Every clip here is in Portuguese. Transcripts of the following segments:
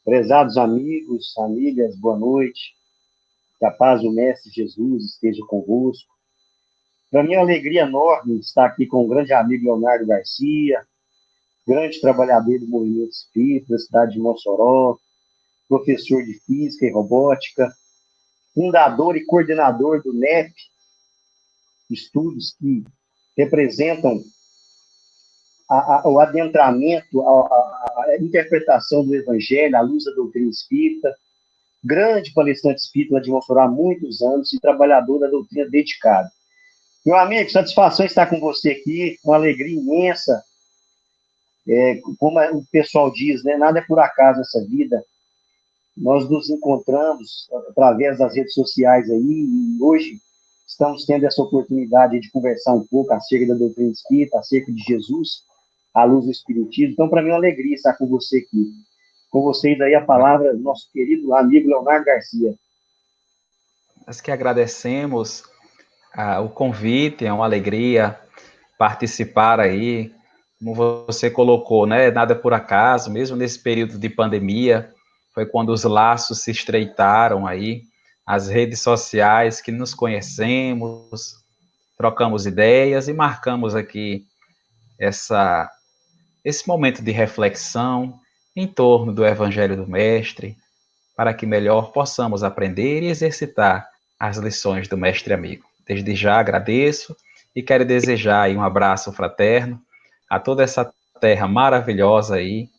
Prezados amigos, amigas, boa noite. Que a paz do Mestre Jesus esteja convosco. Para mim é uma alegria enorme estar aqui com o grande amigo Leonardo Garcia, grande trabalhador do movimento espírita da cidade de Mossoró, professor de física e robótica, fundador e coordenador do NEP, estudos que representam o adentramento, a interpretação do Evangelho à luz da doutrina espírita, grande palestrante espírita de Mossoró há muitos anos e trabalhador da doutrina dedicado. Meu amigo, satisfação estar com você aqui, uma alegria imensa. Como o pessoal diz, né? Nada é por acaso nessa vida. Nós nos encontramos através das redes sociais aí e hoje estamos tendo essa oportunidade de conversar um pouco acerca da doutrina espírita, acerca de Jesus, à luz do Espiritismo. Então, para mim é uma alegria estar com você aqui. Com vocês aí a palavra do nosso querido amigo Leonardo Garcia. Nós que agradecemos o convite, é uma alegria participar aí, como você colocou, né? Nada por acaso, mesmo nesse período de pandemia, foi quando os laços se estreitaram aí, as redes sociais que nos conhecemos, trocamos ideias e marcamos aqui esse momento de reflexão em torno do Evangelho do Mestre, para que melhor possamos aprender e exercitar as lições do Mestre Amigo. Desde já agradeço e quero desejar aí um abraço fraterno a toda essa terra maravilhosa aí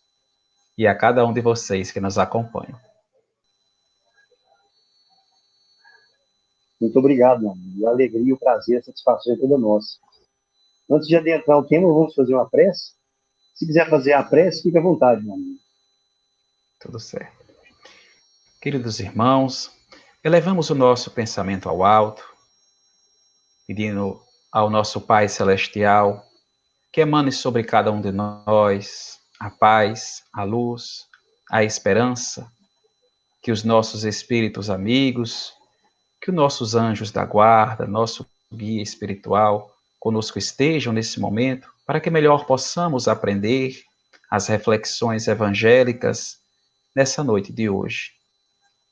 e a cada um de vocês que nos acompanham. Muito obrigado, meu amigo. A alegria, o prazer, a satisfação é toda nossa. Antes de adentrar o tema, vamos fazer uma prece? Se quiser fazer a prece, fique à vontade, meu amigo. Tudo certo. Queridos irmãos, elevamos o nosso pensamento ao alto, pedindo ao nosso Pai Celestial que emane sobre cada um de nós a paz, a luz, a esperança, que os nossos espíritos amigos, que os nossos anjos da guarda, nosso guia espiritual, conosco estejam nesse momento, para que melhor possamos aprender as reflexões evangélicas nessa noite de hoje.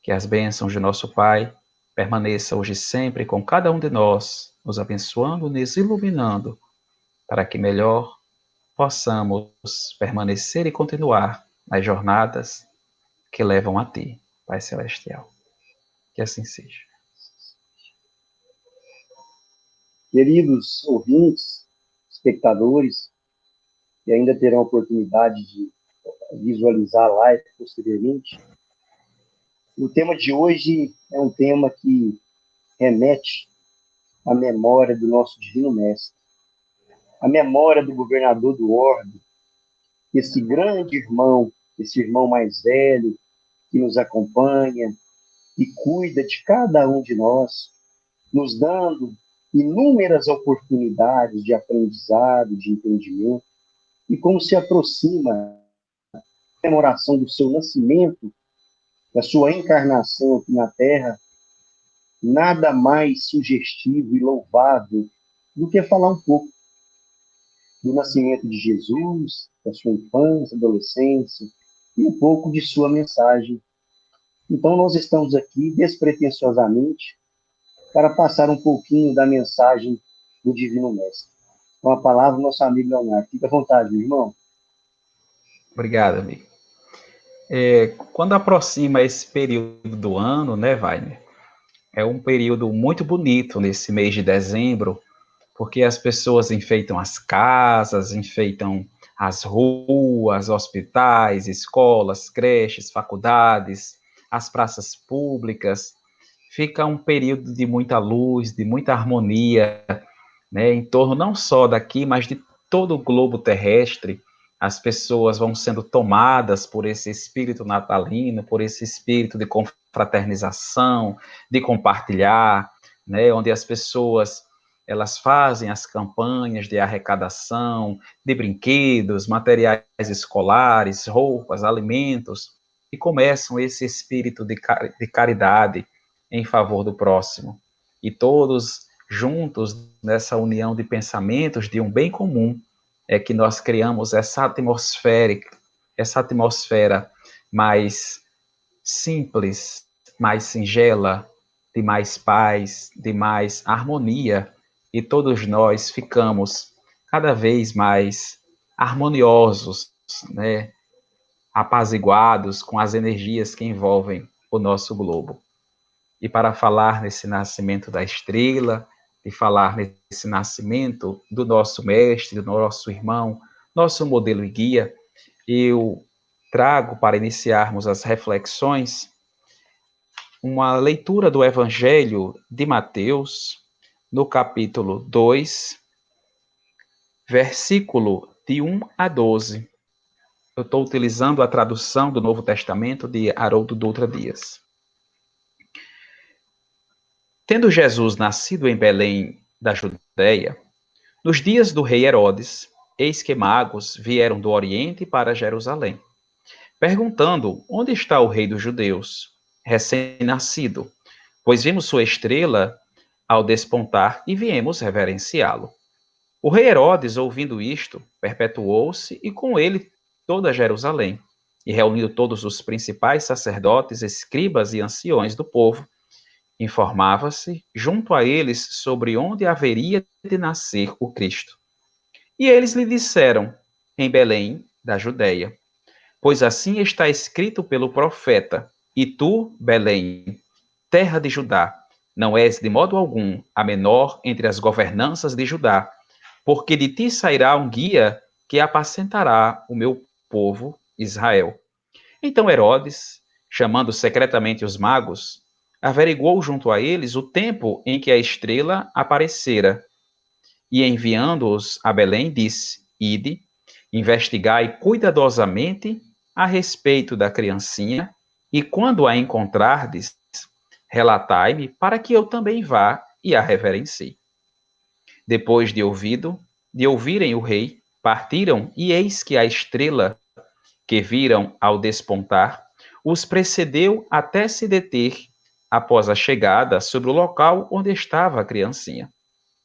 Que as bênçãos de nosso Pai permaneçam hoje e sempre com cada um de nós, nos abençoando, nos iluminando, para que melhor possamos permanecer e continuar nas jornadas que levam a Ti, Pai Celestial. Que assim seja. Queridos ouvintes, espectadores, que ainda terão a oportunidade de visualizar a live posteriormente, o tema de hoje é um tema que remete à memória do nosso Divino Mestre, à memória do governador do orbe, esse grande irmão, esse irmão mais velho, que nos acompanha e cuida de cada um de nós, nos dando inúmeras oportunidades de aprendizado, de entendimento, e como se aproxima a comemoração do seu nascimento, da sua encarnação aqui na Terra, nada mais sugestivo e louvável do que falar um pouco do nascimento de Jesus, da sua infância, adolescência, e um pouco de sua mensagem. Então, nós estamos aqui despretensiosamente para passar um pouquinho da mensagem do Divino Mestre. Com a palavra, nosso amigo Leonardo. Fica à vontade, meu irmão. Obrigado, amigo. Quando aproxima esse período do ano, né, Wagner? É um período muito bonito nesse mês de dezembro, porque as pessoas enfeitam as casas, enfeitam as ruas, hospitais, escolas, creches, faculdades, as praças públicas. Fica um período de muita luz, de muita harmonia, né, em torno não só daqui, mas de todo o globo terrestre. As pessoas vão sendo tomadas por esse espírito natalino, por esse espírito de confraternização, de compartilhar, né, onde as pessoas elas fazem as campanhas de arrecadação de brinquedos, materiais escolares, roupas, alimentos, e começam esse espírito de caridade em favor do próximo. E todos juntos, nessa união de pensamentos de um bem comum, é que nós criamos essa atmosfera mais simples, mais singela, de mais paz, de mais harmonia, e todos nós ficamos cada vez mais harmoniosos, né? Apaziguados com as energias que envolvem o nosso globo. E para falar nesse nascimento da estrela, e falar nesse nascimento do nosso mestre, do nosso irmão, nosso modelo e guia, eu trago para iniciarmos as reflexões uma leitura do Evangelho de Mateus, no capítulo 2, versículo de 1 a 12. Eu estou utilizando a tradução do Novo Testamento de Haroldo Dutra Dias. Tendo Jesus nascido em Belém da Judéia, nos dias do rei Herodes, eis que magos vieram do Oriente para Jerusalém, perguntando: onde está o rei dos judeus, recém-nascido? Pois vimos sua estrela ao despontar e viemos reverenciá-lo. O rei Herodes, ouvindo isto, perpetuou-se e com ele toda Jerusalém, e reuniu todos os principais sacerdotes, escribas e anciões do povo, informava-se junto a eles sobre onde haveria de nascer o Cristo. E eles lhe disseram: em Belém da Judéia, pois assim está escrito pelo profeta: e tu, Belém, terra de Judá, não és de modo algum a menor entre as governanças de Judá, porque de ti sairá um guia que apacentará o meu povo Israel. Então Herodes, chamando secretamente os magos, averiguou junto a eles o tempo em que a estrela aparecera, e enviando-os a Belém, disse: ide, investigai cuidadosamente a respeito da criancinha, e quando a encontrardes, relatai-me, para que eu também vá e a reverencie. Depois de ouvirem o rei, partiram, e eis que a estrela que viram ao despontar os precedeu até se deter após a chegada sobre o local onde estava a criancinha.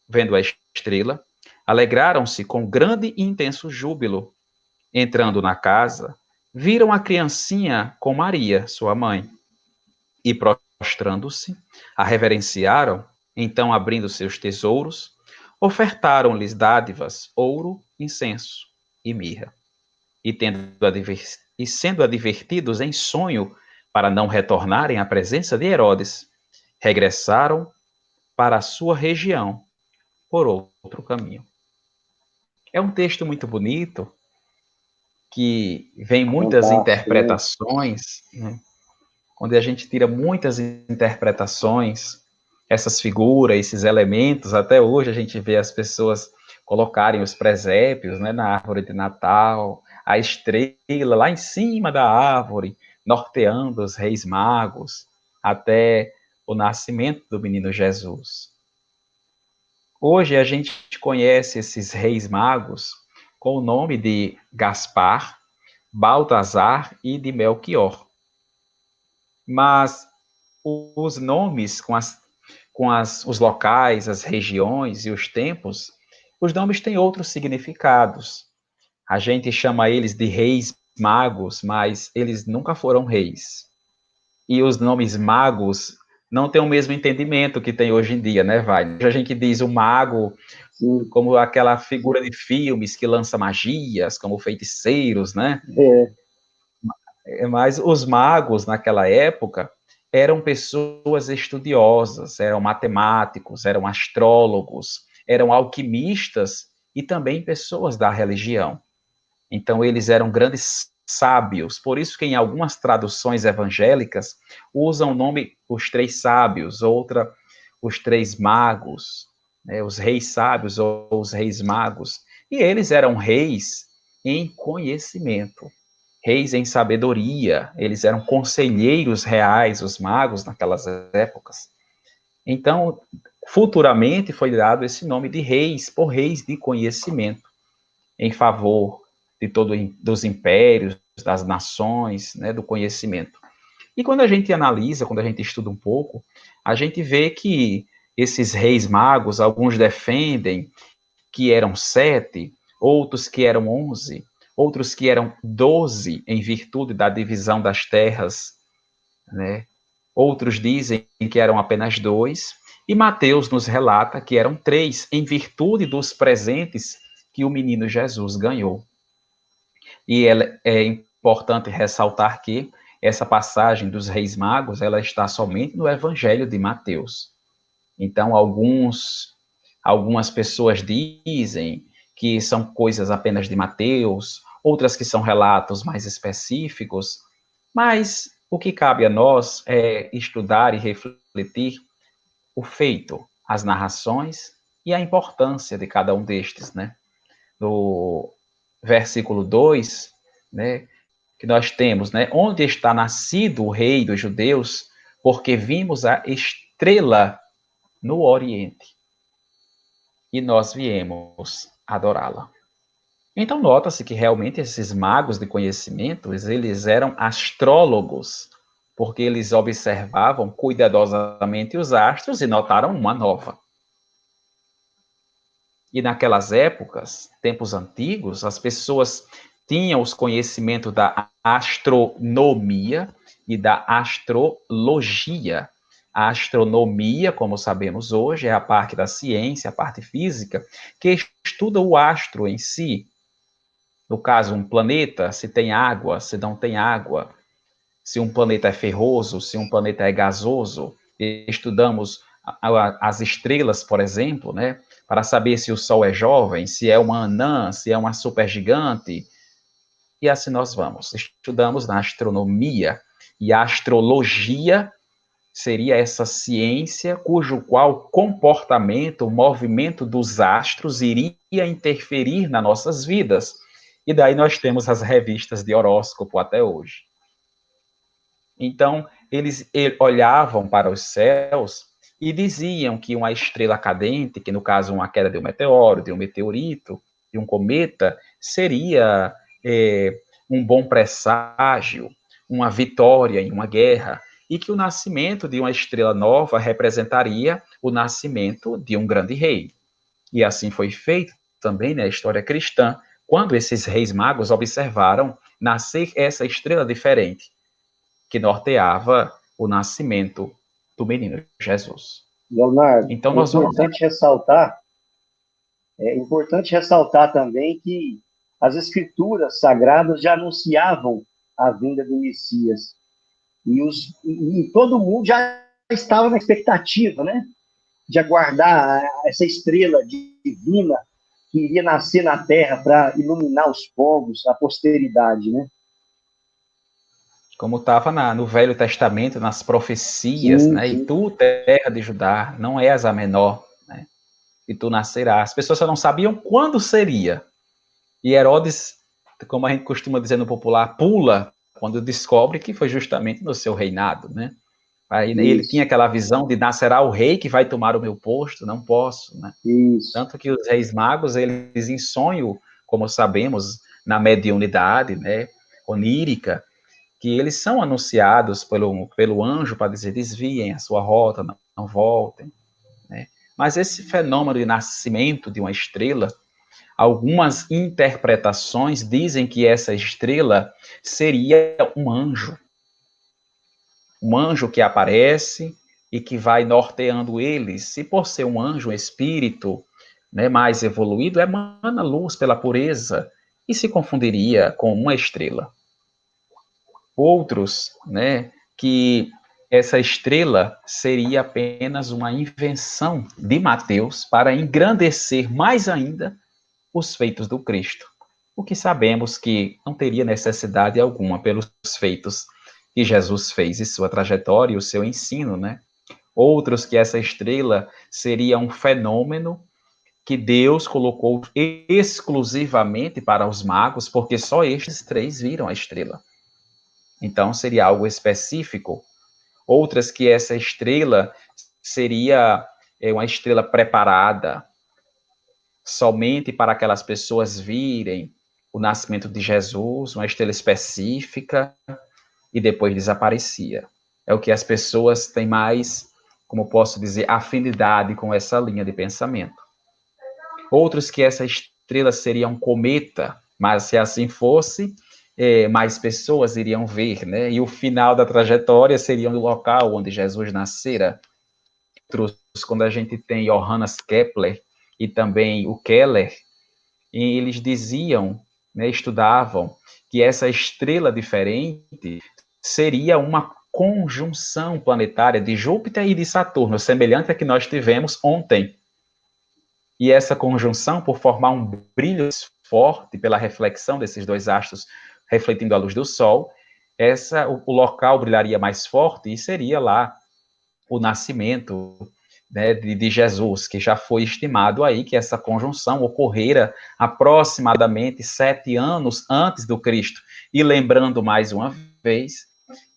Vendo a estrela, alegraram-se com grande e intenso júbilo. Entrando na casa, viram a criancinha com Maria, sua mãe, e prostrando-se, a reverenciaram. Então, abrindo seus tesouros, ofertaram-lhes dádivas, ouro, incenso e mirra. E sendo advertidos em sonho para não retornarem à presença de Herodes, regressaram para a sua região por outro caminho. É um texto muito bonito, que vem muitas Fantástico, né? interpretações, né? Onde a gente tira muitas interpretações, essas figuras, esses elementos. Até hoje a gente vê as pessoas colocarem os presépios, né, na árvore de Natal, a estrela lá em cima da árvore, norteando os reis magos, até o nascimento do menino Jesus. Hoje a gente conhece esses reis magos com o nome de Gaspar, Baltazar e de Melquior. Mas os nomes os locais, as regiões e os tempos, os nomes têm outros significados. A gente chama eles de reis magos, mas eles nunca foram reis. E os nomes magos não têm o mesmo entendimento que tem hoje em dia, né, vai? A gente diz o mago Sim. como aquela figura de filmes que lança magias, como feiticeiros, né? É, Mas os magos, naquela época, eram pessoas estudiosas, eram matemáticos, eram astrólogos, eram alquimistas e também pessoas da religião. Então, eles eram grandes sábios. Por isso que em algumas traduções evangélicas usam o nome os três sábios, outra os três magos, né, os reis sábios ou os reis magos. E eles eram reis em conhecimento, reis em sabedoria. Eles eram conselheiros reais, os magos naquelas épocas. Então, futuramente foi dado esse nome de reis, por reis de conhecimento, em favor de dos impérios, das nações, né, do conhecimento. E quando a gente analisa, quando a gente estuda um pouco, a gente vê que esses reis magos, alguns defendem que eram 7, outros que eram 11, outros que eram 12, em virtude da divisão das terras né? Outros dizem que eram apenas 2, e Mateus nos relata que eram 3, em virtude dos presentes que o menino Jesus ganhou. E é importante ressaltar que essa passagem dos Reis Magos, ela está somente no Evangelho de Mateus. Então, algumas pessoas dizem que são coisas apenas de Mateus, outras que são relatos mais específicos, mas o que cabe a nós é estudar e refletir o feito, as narrações e a importância de cada um destes, né? No versículo 2, né, que nós temos, né, onde está nascido o rei dos judeus, porque vimos a estrela no Oriente e nós viemos adorá-la. Então nota-se que realmente esses magos de conhecimento, eles eram astrólogos, porque eles observavam cuidadosamente os astros e notaram uma nova. E naquelas épocas, tempos antigos, as pessoas tinham os conhecimentos da astronomia e da astrologia. A astronomia, como sabemos hoje, é a parte da ciência, a parte física, que estuda o astro em si. No caso, um planeta, se tem água, se não tem água, se um planeta é ferroso, se um planeta é gasoso. Estudamos as estrelas, por exemplo, né, para saber se o Sol é jovem, se é uma anã, se é uma supergigante. E assim nós vamos. Estudamos na astronomia, e a astrologia seria essa ciência cujo qual comportamento, o movimento dos astros iria interferir nas nossas vidas. E daí nós temos as revistas de horóscopo até hoje. Então, eles olhavam para os céus e diziam que uma estrela cadente, que no caso uma queda de um meteoro, de um meteorito, de um cometa, seria um bom presságio, uma vitória em uma guerra, e que o nascimento de uma estrela nova representaria o nascimento de um grande rei. E assim foi feito também na história cristã, quando esses reis magos observaram nascer essa estrela diferente, que norteava o nascimento do menino Jesus. Leonardo, Então nós vamos é importante ressaltar também que as escrituras sagradas já anunciavam a vinda do Messias. E todo mundo já estava na expectativa, né? De aguardar essa estrela divina que iria nascer na terra para iluminar os povos, a posteridade, né? como estava no Velho Testamento, nas profecias, Sim, né? E sim. tu, terra de Judá, não és a menor, né? E tu nascerás. As pessoas só não sabiam quando seria. E Herodes, como a gente costuma dizer no popular, pula quando descobre que foi justamente no seu reinado, né? Aí ele tinha Isso, aquela visão de nascerá o rei que vai tomar o meu posto, não posso, né? isso. Tanto que os reis magos, eles em sonho, como sabemos, na mediunidade, né, onírica, que eles são anunciados pelo anjo para dizer desviem a sua rota, não voltem, né? Mas esse fenômeno de nascimento de uma estrela, algumas interpretações dizem que essa estrela seria um anjo que aparece e que vai norteando eles. E por ser um anjo, um espírito, né, mais evoluído, emana luz pela pureza e se confundiria com uma estrela. Outros, né, que essa estrela seria apenas uma invenção de Mateus para engrandecer mais ainda os feitos do Cristo. O que sabemos que não teria necessidade alguma pelos feitos que Jesus fez e sua trajetória e o seu ensino, né? Outros que essa estrela seria um fenômeno que Deus colocou exclusivamente para os magos, porque só estes 3 viram a estrela. Então seria algo específico. Outras que essa estrela seria uma estrela preparada somente para aquelas pessoas virem o nascimento de Jesus, uma estrela específica, e depois desaparecia. É o que as pessoas têm mais, como posso dizer, afinidade com essa linha de pensamento. Outros que essa estrela seria um cometa, mas se assim fosse, mais pessoas iriam ver, né? E o final da trajetória seria o local onde Jesus nascera. Quando a gente tem Johannes Kepler e também o Keller, e eles diziam, né, estudavam, que essa estrela diferente seria uma conjunção planetária de Júpiter e de Saturno, semelhante à que nós tivemos ontem. E essa conjunção, por formar um brilho forte pela reflexão desses dois astros, refletindo a luz do Sol, o local brilharia mais forte e seria lá o nascimento, né, de Jesus, que já foi estimado aí que essa conjunção ocorrera aproximadamente 7 anos antes do Cristo. E lembrando mais uma vez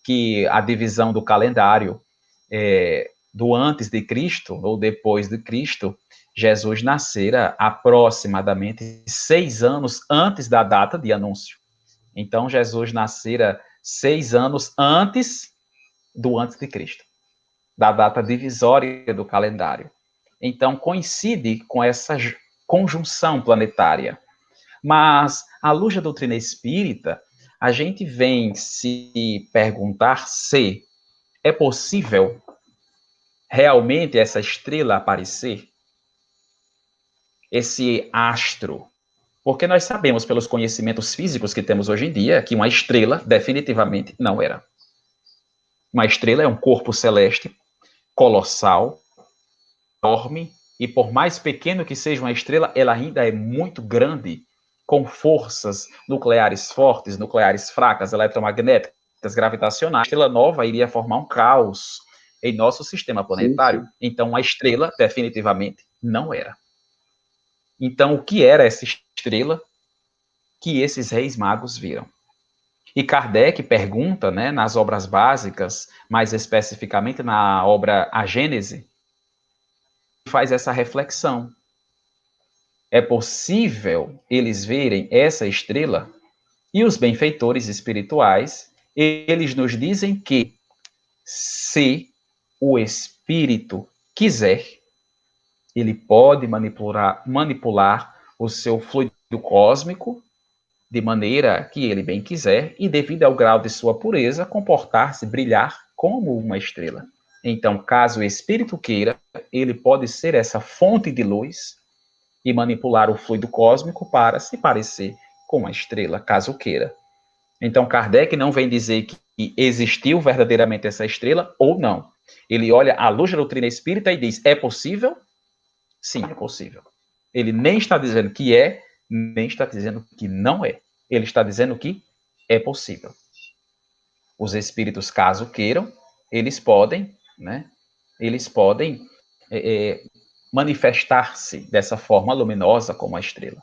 que a divisão do calendário do antes de Cristo ou depois de Cristo, Jesus nascera aproximadamente 6 anos antes da data de anúncio. Então, Jesus nascera 6 anos antes do antes de Cristo, da data divisória do calendário. Então, coincide com essa conjunção planetária. Mas, à luz da doutrina espírita, a gente vem se perguntar se é possível realmente essa estrela aparecer, esse astro. Porque nós sabemos, pelos conhecimentos físicos que temos hoje em dia, que uma estrela definitivamente não era. Uma estrela é um corpo celeste colossal, enorme, e por mais pequeno que seja uma estrela, ela ainda é muito grande, com forças nucleares fortes, nucleares fracas, eletromagnéticas, gravitacionais. A estrela nova iria formar um caos em nosso sistema planetário. Sim, sim. Então, a estrela definitivamente não era. Então, o que era essa estrela que esses reis magos viram? E Kardec pergunta, né, nas obras básicas, mais especificamente na obra A Gênese, faz essa reflexão. É possível eles verem essa estrela? E os benfeitores espirituais, eles nos dizem que se o espírito quiser, ele pode manipular o seu fluido cósmico de maneira que ele bem quiser e, devido ao grau de sua pureza, comportar-se, brilhar como uma estrela. Então, caso o espírito queira, ele pode ser essa fonte de luz e manipular o fluido cósmico para se parecer com a estrela, caso queira. Então, Kardec não vem dizer que existiu verdadeiramente essa estrela ou não. Ele olha à luz da doutrina espírita e diz: é possível? Sim, é possível. Ele nem está dizendo que é, nem está dizendo que não é. Ele está dizendo que é possível. Os espíritos, caso queiram, eles podem, né? Eles podem manifestar-se dessa forma luminosa como a estrela.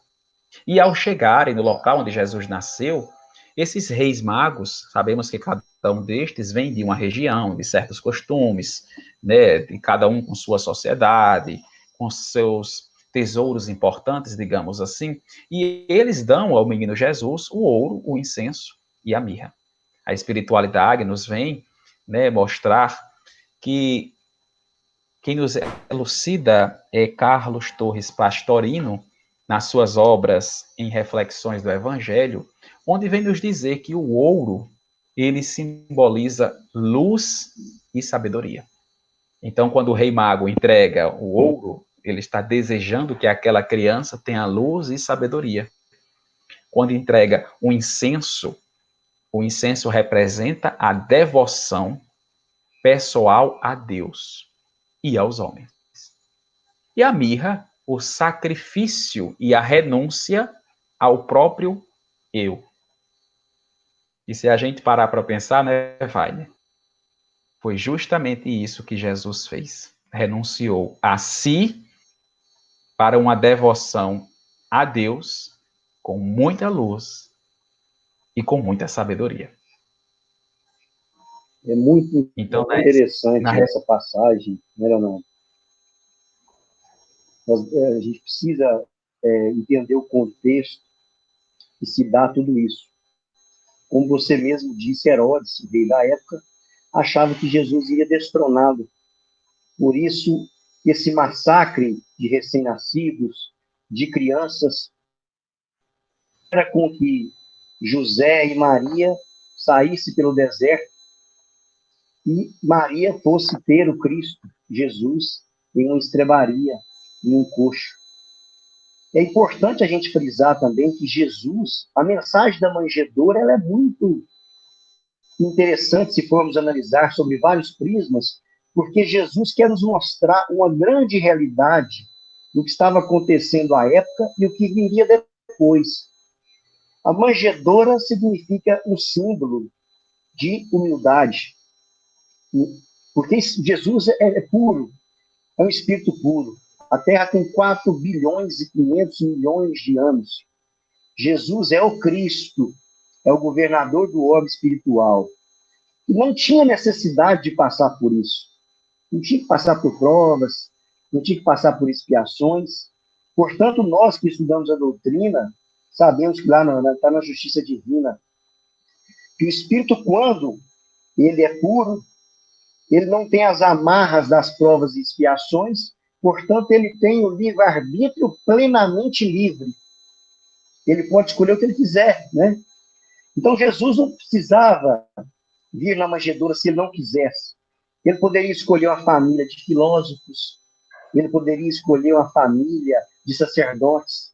E ao chegarem no local onde Jesus nasceu, esses reis magos, sabemos que cada um destes vem de uma região, de certos costumes, né, de cada um com sua sociedade, com seus tesouros importantes, digamos assim, e eles dão ao menino Jesus o ouro, o incenso e a mirra. A espiritualidade nos vem, né, mostrar que quem nos elucida é Carlos Torres Pastorino, nas suas obras em Reflexões do Evangelho, onde vem nos dizer que o ouro, ele simboliza luz e sabedoria. Então, quando o rei mago entrega o ouro, ele está desejando que aquela criança tenha luz e sabedoria. Quando entrega o incenso representa a devoção pessoal a Deus e aos homens. E a mirra, o sacrifício e a renúncia ao próprio eu. E se a gente parar para pensar, né, Wagner? Foi justamente isso que Jesus fez. Renunciou a si para uma devoção a Deus com muita luz e com muita sabedoria. É muito então, interessante essa passagem, né, Leonardo? A gente precisa entender o contexto que se dá tudo isso. Como você mesmo disse, Herodes, rei da época, achava que Jesus iria destronado. Por isso, esse massacre de recém-nascidos, de crianças, era com que José e Maria saíssem pelo deserto e Maria fosse ter o Cristo, Jesus, em uma estrebaria, em um coxo. É importante a gente frisar também que Jesus, a mensagem da manjedoura, ela é muito interessante se formos analisar sobre vários prismas, porque Jesus quer nos mostrar uma grande realidade do que estava acontecendo à época e o que viria depois. A manjedoura significa um símbolo de humildade, porque Jesus é puro, é um espírito puro. A Terra tem 4 bilhões e 500 milhões de anos. Jesus é o Cristo, é o governador do orbe espiritual. E não tinha necessidade de passar por isso. Não tinha que passar por provas, não tinha que passar por expiações. Portanto, nós que estudamos a doutrina, sabemos que lá está na justiça divina, que o Espírito, quando ele é puro, ele não tem as amarras das provas e expiações, portanto, ele tem o livre-arbítrio plenamente livre. Ele pode escolher o que ele quiser, né? Então, Jesus não precisava vir na manjedoura se ele não quisesse. Ele poderia escolher uma família de filósofos, ele poderia escolher uma família de sacerdotes,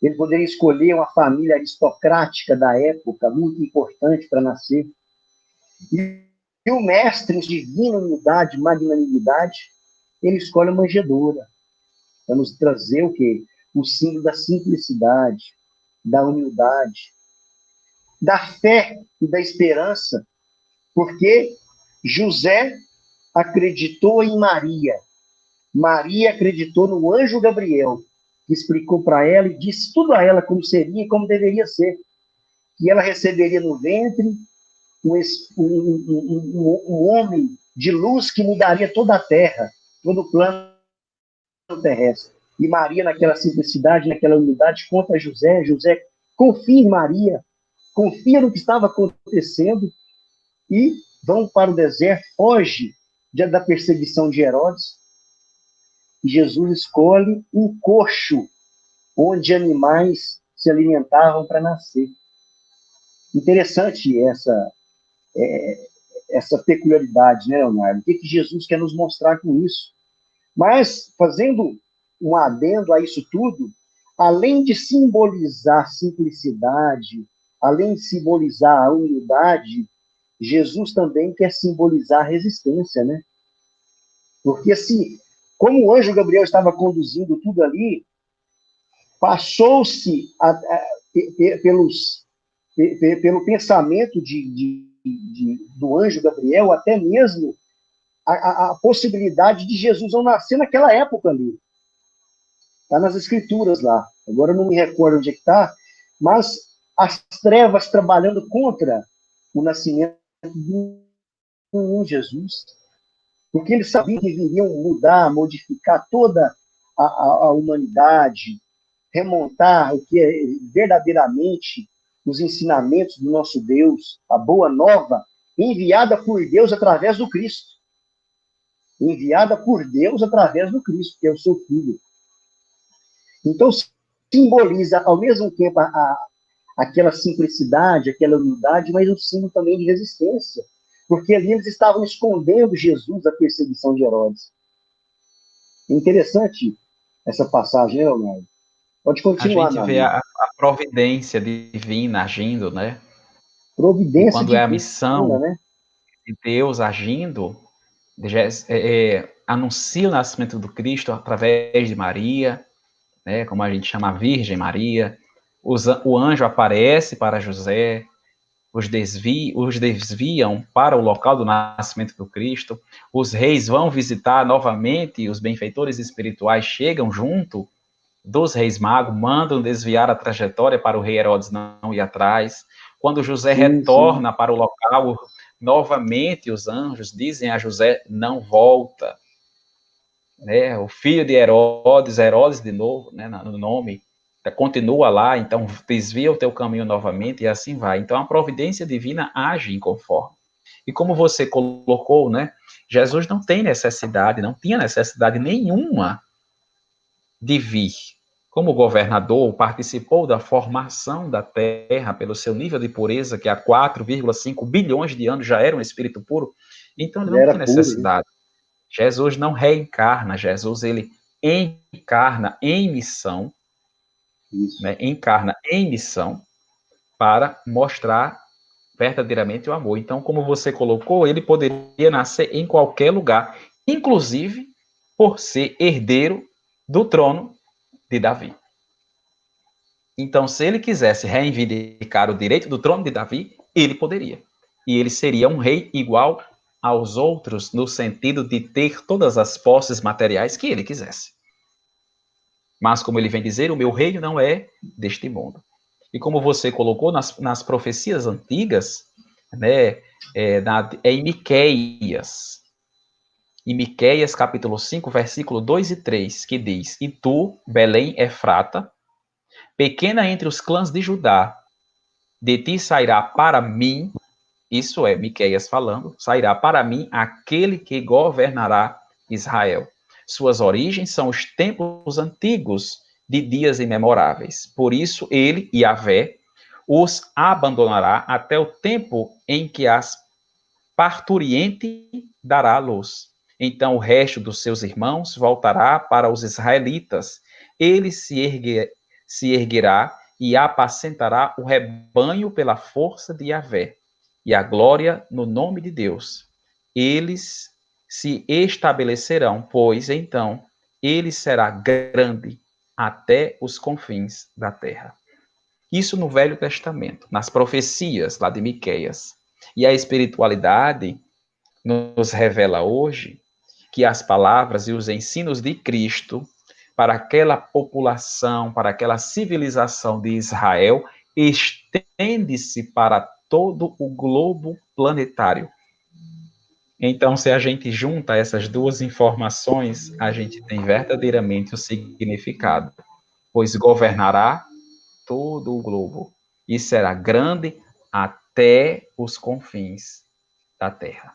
ele poderia escolher uma família aristocrática da época, muito importante para nascer. E o mestre, em divina humildade, magnanimidade, ele escolhe a manjedoura, para nos trazer o quê? O símbolo da simplicidade, da humildade, da fé e da esperança, porque José acreditou em Maria. Maria acreditou no anjo Gabriel, que explicou para ela e disse tudo a ela como seria e como deveria ser. Que ela receberia no ventre um homem de luz que mudaria toda a terra, todo o plano terrestre. E Maria, naquela simplicidade, naquela humildade, conta a José. José confia em Maria, confia no que estava acontecendo e vão para o deserto, foge da perseguição de Herodes. E Jesus escolhe um coxo onde animais se alimentavam para nascer. Interessante essa peculiaridade, né, Leonardo? O que Jesus quer nos mostrar com isso? Mas, fazendo um adendo a isso tudo, além de simbolizar simplicidade, além de simbolizar a humildade, Jesus também quer simbolizar a resistência, né? Porque se, como o anjo Gabriel estava conduzindo tudo ali, passou-se pelo pensamento do anjo Gabriel até mesmo a possibilidade de Jesus não nascer naquela época ali. Está nas escrituras lá. Agora eu não me recordo onde é que está, mas as trevas trabalhando contra o nascimento de Jesus. Porque eles sabiam que viriam mudar, modificar toda a humanidade, remontar o que é verdadeiramente os ensinamentos do nosso Deus, a boa nova, enviada por Deus através do Cristo. Enviada por Deus através do Cristo, que é o seu Filho. Então, simboliza, ao mesmo tempo, aquela simplicidade, aquela humildade, mas um símbolo também de resistência. Porque ali eles estavam escondendo Jesus da perseguição de Herodes. Interessante essa passagem, né, Leonardo? Pode A continuar, gente meu vê amigo. a providência divina agindo, né? E Providência quando é a divina, missão né? de Deus agindo, anuncia o nascimento do Cristo através de Maria, né? Como a gente chama a Virgem Maria. O anjo aparece para José, os desviam para o local do nascimento do Cristo. Os reis vão visitar novamente, e os benfeitores espirituais chegam junto dos reis magos, mandam desviar a trajetória para o rei Herodes não ir atrás. Quando José Sim. retorna para o local, novamente os anjos dizem a José, não volta. Né? O filho de Herodes de novo, né, no nome, continua lá, então desvia o teu caminho novamente e assim vai. Então a providência divina age em conforme. E como você colocou, né, Jesus não tem necessidade, não tinha necessidade nenhuma de vir. como governador, participou da formação da terra pelo seu nível de pureza, que há 4,5 bilhões de anos já era um espírito puro, então ele Ele não era tinha puro, né? necessidade. Jesus não reencarna, Jesus ele encarna em missão, Isso. né? Encarna em missão para mostrar verdadeiramente o amor. Então, como você colocou, ele poderia nascer em qualquer lugar, inclusive por ser herdeiro do trono de Davi. Então, se ele quisesse reivindicar o direito do trono de Davi, ele poderia. E ele seria um rei igual aos outros, no sentido de ter todas as posses materiais que ele quisesse. Mas, como ele vem dizer, o meu reino não é deste mundo. E como você colocou nas profecias antigas, né, em Miqueias, capítulo 5, versículo 2 e 3, que diz: E tu, Belém Efrata, pequena entre os clãs de Judá, de ti sairá para mim, isso é Miqueias falando, sairá para mim aquele que governará Israel. Suas origens são os tempos antigos de dias imemoráveis. Por isso ele, Yahvé, os abandonará até o tempo em que as parturiente dará a luz. Então o resto dos seus irmãos voltará para os israelitas. Ele se erguerá e apacentará o rebanho pela força de Yahvé e a glória no nome de Deus. Eles se estabelecerão, pois então ele será grande até os confins da terra. Isso no Velho Testamento, nas profecias lá de Miqueias. E a espiritualidade nos revela hoje que as palavras e os ensinos de Cristo para aquela população, para aquela civilização de Israel, estende-se para todo o globo planetário. Então, se a gente junta essas duas informações, a gente tem verdadeiramente o significado, pois governará todo o globo e será grande até os confins da terra.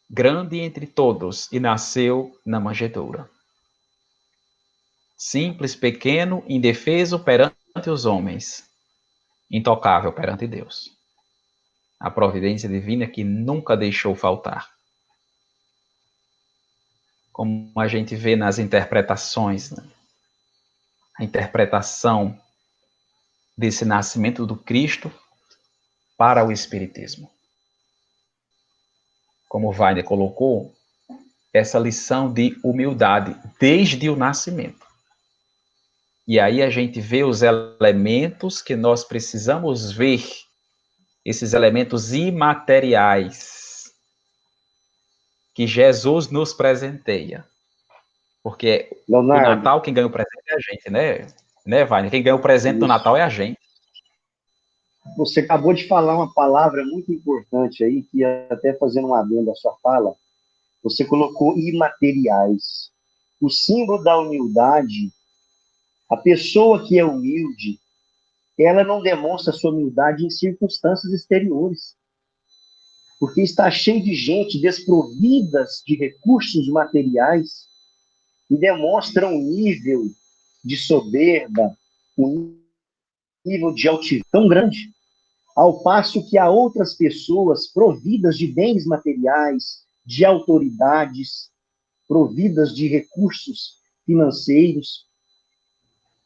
Grande entre todos e nasceu na manjedoura. Simples, pequeno, indefeso perante os homens, intocável perante Deus. A providência divina que nunca deixou faltar. Como a gente vê nas interpretações, né? A interpretação desse nascimento do Cristo para o Espiritismo. Como o Wagner colocou, essa lição de humildade desde o nascimento. E aí a gente vê os elementos que nós precisamos ver, esses elementos imateriais que Jesus nos presenteia. Porque o Leonardo, Natal, quem ganha o presente é a gente, né, Wagner? Quem ganha o presente do Natal é a gente. você acabou de falar uma palavra muito importante aí, que até fazendo um adendo à sua fala, você colocou imateriais. O símbolo da humildade, a pessoa que é humilde, ela não demonstra sua humildade em circunstâncias exteriores, porque está cheio de gente desprovidas de recursos materiais e demonstra um nível de soberba, um nível de altivez tão grande, ao passo que há outras pessoas providas de bens materiais, de autoridades, providas de recursos financeiros,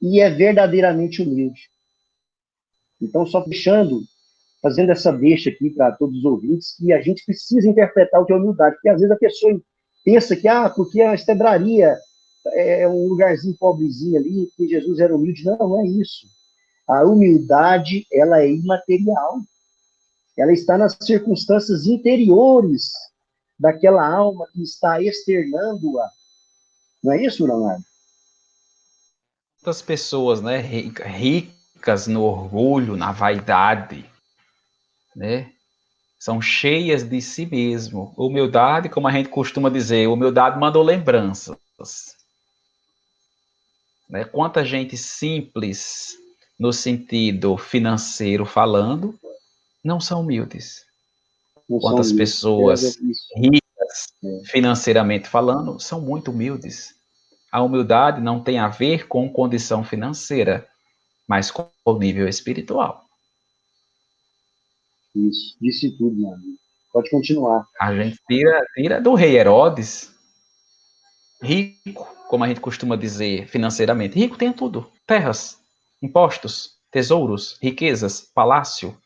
e é verdadeiramente humilde. Então, só fazendo essa deixa aqui para todos os ouvintes, que a gente precisa interpretar o que é humildade, porque às vezes a pessoa pensa que, porque a estebraria é um lugarzinho pobrezinho ali, que Jesus era humilde. Não, não é isso. A humildade, ela é imaterial. Ela está nas circunstâncias interiores daquela alma que está externando-a. Não é isso, Leonardo? Muitas pessoas, né, ricas no orgulho, na vaidade, né, são cheias de si mesmo. Humildade, como a gente costuma dizer, humildade mandou lembranças. Né? Quanta gente simples, no sentido financeiro falando, não são humildes. Não são Quantas humildes. pessoas Isso. ricas, financeiramente falando, são muito humildes. A humildade não tem a ver com condição financeira, mas com o nível espiritual. Isso, disse tudo, meu amigo. Pode continuar. A gente tira do rei Herodes, rico, como a gente costuma dizer financeiramente. Rico tem tudo: terras, impostos, tesouros, riquezas, palácio,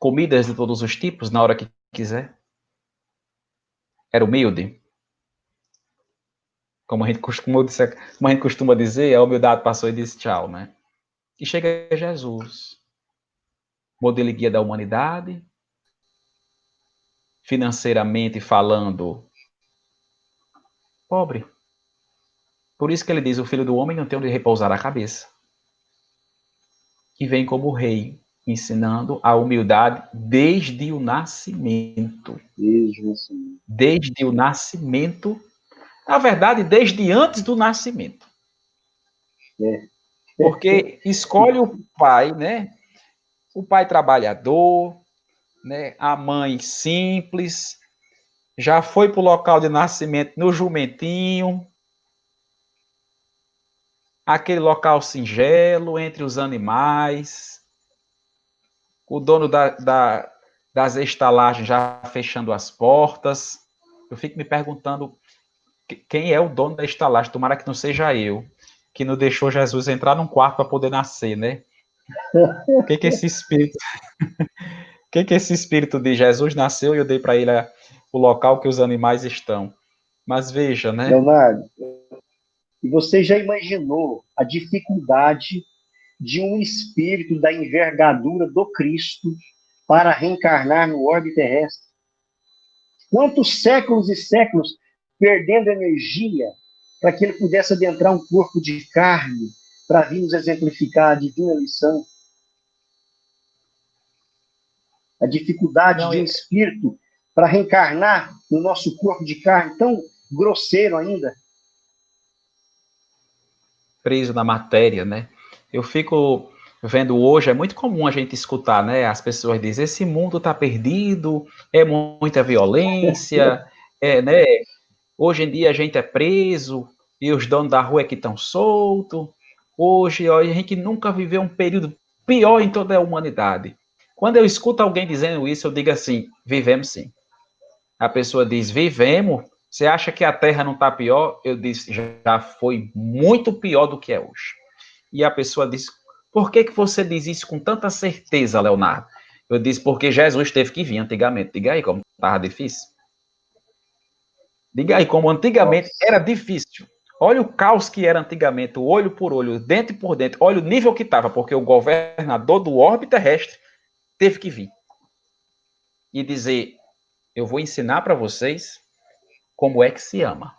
comidas de todos os tipos na hora que quiser. Era humilde. Como a gente costuma dizer, a humildade passou e disse tchau, né? E chega Jesus, modelo e guia da humanidade, financeiramente falando, pobre. Por isso que ele diz, o filho do homem não tem onde repousar a cabeça. E vem como rei, ensinando a humildade desde o nascimento. Desde o nascimento. Na verdade, desde antes do nascimento. Porque escolhe o pai, né? O pai trabalhador, né? A mãe simples, já foi para o local de nascimento no jumentinho, aquele local singelo, entre os animais, o dono das estalagens já fechando as portas. Eu fico me perguntando quem é o dono da estalagem, tomara que não seja eu, que não deixou Jesus entrar num quarto para poder nascer, né? O que esse espírito... O que esse espírito de Jesus nasceu e eu dei para ele o local que os animais estão. Mas veja, né? Leonardo, e você já imaginou a dificuldade de um espírito da envergadura do Cristo para reencarnar no orbe terrestre? Quantos séculos e séculos perdendo energia para que ele pudesse adentrar um corpo de carne para vir nos exemplificar a divina lição? A dificuldade de um espírito para reencarnar no nosso corpo de carne, tão grosseiro ainda. Preso na matéria, né? Eu fico vendo hoje, é muito comum a gente escutar, né? As pessoas dizem, esse mundo está perdido, é muita violência, né? Hoje em dia a gente é preso e os donos da rua é que estão soltos. Hoje, ó, a gente nunca viveu um período pior em toda a humanidade. Quando eu escuto alguém dizendo isso, eu digo assim, vivemos sim. A pessoa diz, vivemos. Você acha que a Terra não está pior? Eu disse, já foi muito pior do que é hoje. E a pessoa diz, por que você diz isso com tanta certeza, Leonardo? Eu disse, porque Jesus teve que vir antigamente. Diga aí como estava difícil. Diga aí como antigamente era difícil. Olha o caos que era antigamente, olho por olho, dente por dente. Olha o nível que estava, porque o governador do orbe terrestre teve que vir e dizer, eu vou ensinar para vocês como é que se ama.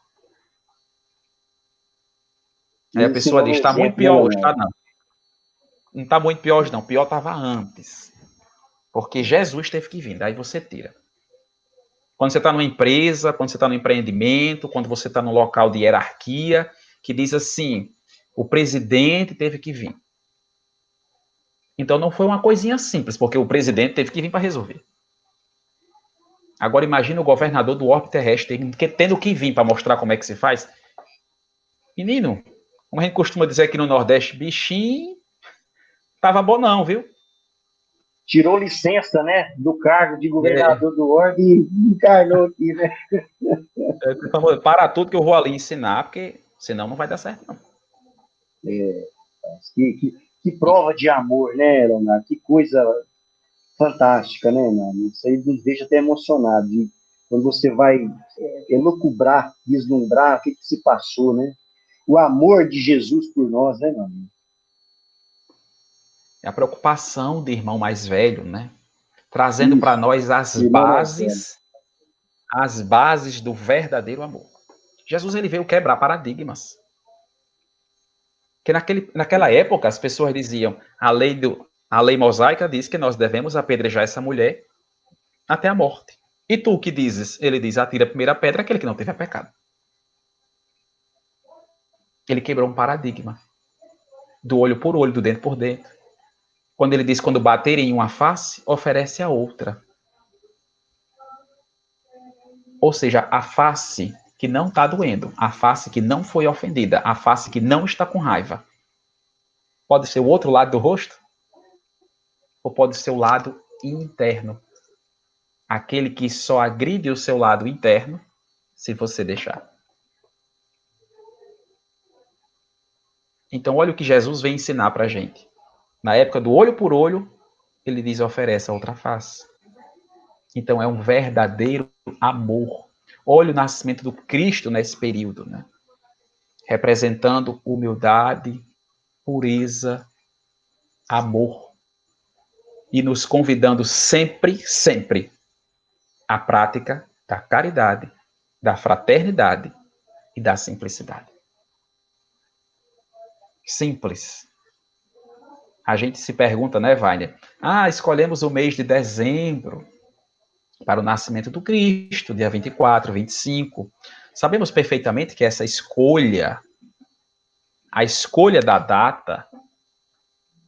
Aí a pessoa diz, está muito pior hoje, tá? Não. Não está muito pior hoje, não. Pior estava antes. Porque Jesus teve que vir, daí você tira. Quando você está numa empresa, quando você está no empreendimento, quando você está num local de hierarquia, que diz assim, o presidente teve que vir. Então não foi uma coisinha simples, porque o presidente teve que vir para resolver. Agora imagina o governador do orbe terrestre tendo que vir para mostrar como é que se faz. Menino, como a gente costuma dizer aqui no Nordeste, bichinho, tava bom não, viu? Tirou licença, né, do cargo de governador do orbe e encarnou aqui, né? Para tudo que eu vou ali ensinar, porque senão não vai dar certo, não. Que prova de amor, né, Leonardo? Que coisa fantástica, né, mano? Isso aí nos deixa até emocionado. Quando você vai elucubrar, vislumbrar o que se passou, né? O amor de Jesus por nós, né, meu amigo? É a preocupação de irmão mais velho, né? Trazendo para nós as bases do verdadeiro amor. Jesus ele veio quebrar paradigmas. Porque naquela época as pessoas diziam, a lei mosaica diz que nós devemos apedrejar essa mulher até a morte. E tu que dizes? Ele diz, atira a primeira pedra aquele que não teve pecado. Ele quebrou um paradigma. Do olho por olho, do dente por dentro. Quando ele diz, quando baterem em uma face, oferece a outra. Ou seja, a face que não está doendo, a face que não foi ofendida, a face que não está com raiva. Pode ser o outro lado do rosto, ou pode ser o lado interno. Aquele que só agride o seu lado interno, se você deixar. Então, olha o que Jesus vem ensinar para a gente. Na época do olho por olho, ele diz, oferece a outra face. Então, é um verdadeiro amor. Olha o nascimento do Cristo nesse período, né? Representando humildade, pureza, amor. E nos convidando sempre, sempre à prática da caridade, da fraternidade e da simplicidade. Simples. A gente se pergunta, né, Wagner? Escolhemos o mês de dezembro para o nascimento do Cristo, dia 24, 25. Sabemos perfeitamente que essa escolha, a escolha da data,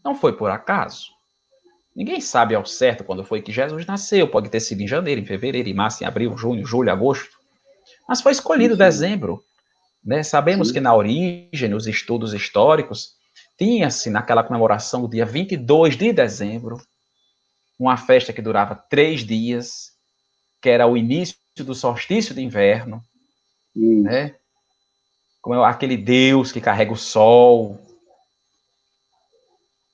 não foi por acaso. Ninguém sabe ao certo quando foi que Jesus nasceu. Pode ter sido em janeiro, em fevereiro, em março, em abril, junho, julho, agosto. Mas foi escolhido dezembro. Né? Sabemos que na origem, nos estudos históricos, tinha-se naquela comemoração do dia 22 de dezembro, uma festa que durava 3 dias, que era o início do solstício de inverno, né? Como aquele Deus que carrega o sol,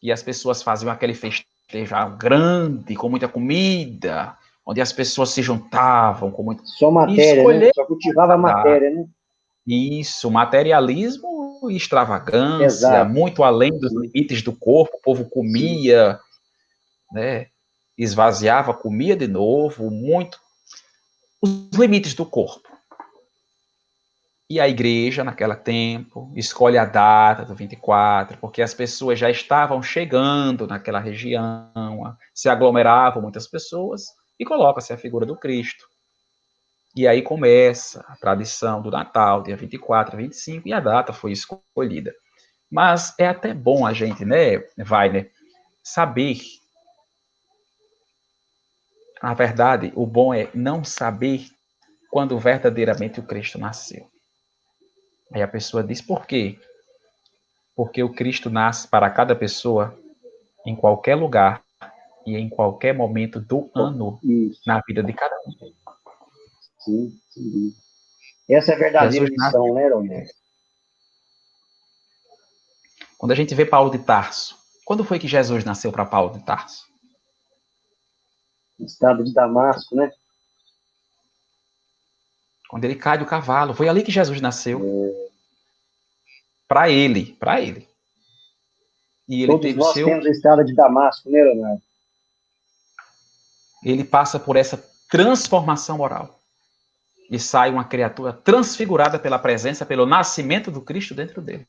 e as pessoas faziam aquele festejo grande, com muita comida, onde as pessoas se juntavam com muito... Só matéria, né? Só cultivava matéria, né? Isso, materialismo e extravagância, Exato. muito além dos limites do corpo, o povo comia, né? Esvaziava, comia de novo, muito os limites do corpo. E a igreja, naquele tempo, escolhe a data do 24, porque as pessoas já estavam chegando naquela região, se aglomeravam muitas pessoas, e coloca-se a figura do Cristo. E aí começa a tradição do Natal, dia 24, 25, e a data foi escolhida. Mas é até bom a gente, né, Wagner, saber. Na verdade, o bom é não saber quando verdadeiramente o Cristo nasceu. Aí a pessoa diz, por quê? Porque o Cristo nasce para cada pessoa, em qualquer lugar e em qualquer momento do ano, na vida de cada um. Sim, sim. Essa é a verdadeira Jesus nasce. lição, né, Romero? Quando a gente vê Paulo de Tarso, quando foi que Jesus nasceu para Paulo de Tarso? No estado de Damasco, né? Quando ele cai do cavalo. Foi ali que Jesus nasceu. Para ele, para ele. E ele Todos teve o nós seu... temos a estrada de Damasco, né, Leonardo? Ele passa por essa transformação moral. E sai uma criatura transfigurada pela presença, pelo nascimento do Cristo dentro dele.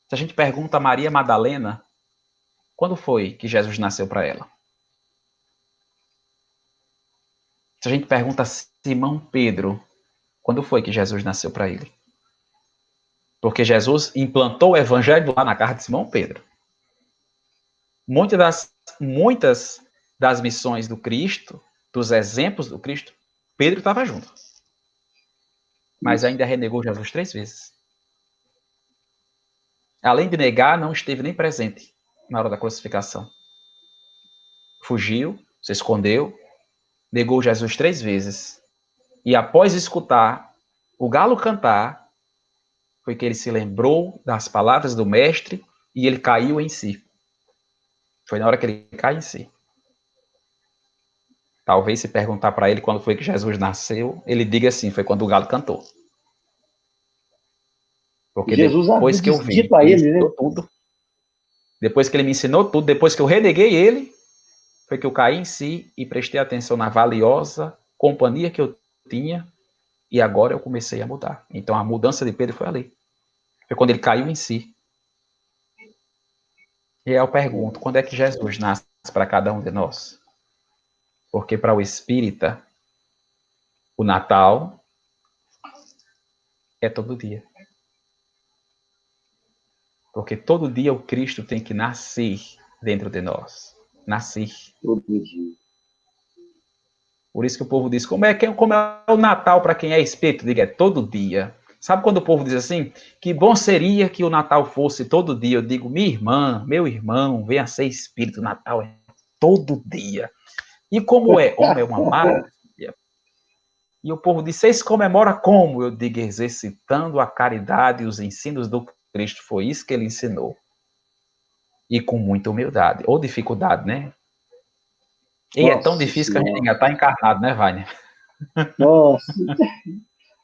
Se a gente pergunta a Maria Madalena, quando foi que Jesus nasceu para ela? Se a gente pergunta a Simão Pedro, quando foi que Jesus nasceu para ele? Porque Jesus implantou o evangelho lá na casa de Simão Pedro. Muitas das missões do Cristo, dos exemplos do Cristo, Pedro estava junto. Mas ainda renegou Jesus 3 vezes. Além de negar, não esteve nem presente na hora da crucificação. Fugiu, se escondeu, negou Jesus 3 vezes. E após escutar o galo cantar, foi que ele se lembrou das palavras do mestre e ele caiu em si. Foi na hora que ele cai em si. Talvez se perguntar para ele quando foi que Jesus nasceu, ele diga assim, foi quando o galo cantou. Porque Jesus havia depois que eu vi, dito a ele ele, né? ensinou tudo. Depois que ele me ensinou tudo, depois que eu reneguei ele, foi que eu caí em si e prestei atenção na valiosa companhia que eu tinha e agora eu comecei a mudar. Então a mudança de Pedro foi ali. Foi quando ele caiu em si. E aí eu pergunto, quando é que Jesus nasce para cada um de nós? Porque para o espírita, o Natal é todo dia. Porque todo dia o Cristo tem que nascer dentro de nós. Nascer. Todo dia. Por isso que o povo diz, como é o Natal para quem é espírito? Diga, é todo dia. Sabe quando o povo diz assim, que bom seria que o Natal fosse todo dia? Eu digo, minha irmã, meu irmão, venha ser espírito, Natal é todo dia. E como é? Como é uma maravilha. E o povo diz, vocês comemoram como? Eu digo, exercitando a caridade e os ensinos do Cristo. Foi isso que ele ensinou. E com muita humildade. Ou dificuldade, né? E é tão Nossa difícil que a gente Senhora. ainda está encarnado, né, Wagner? Nossa.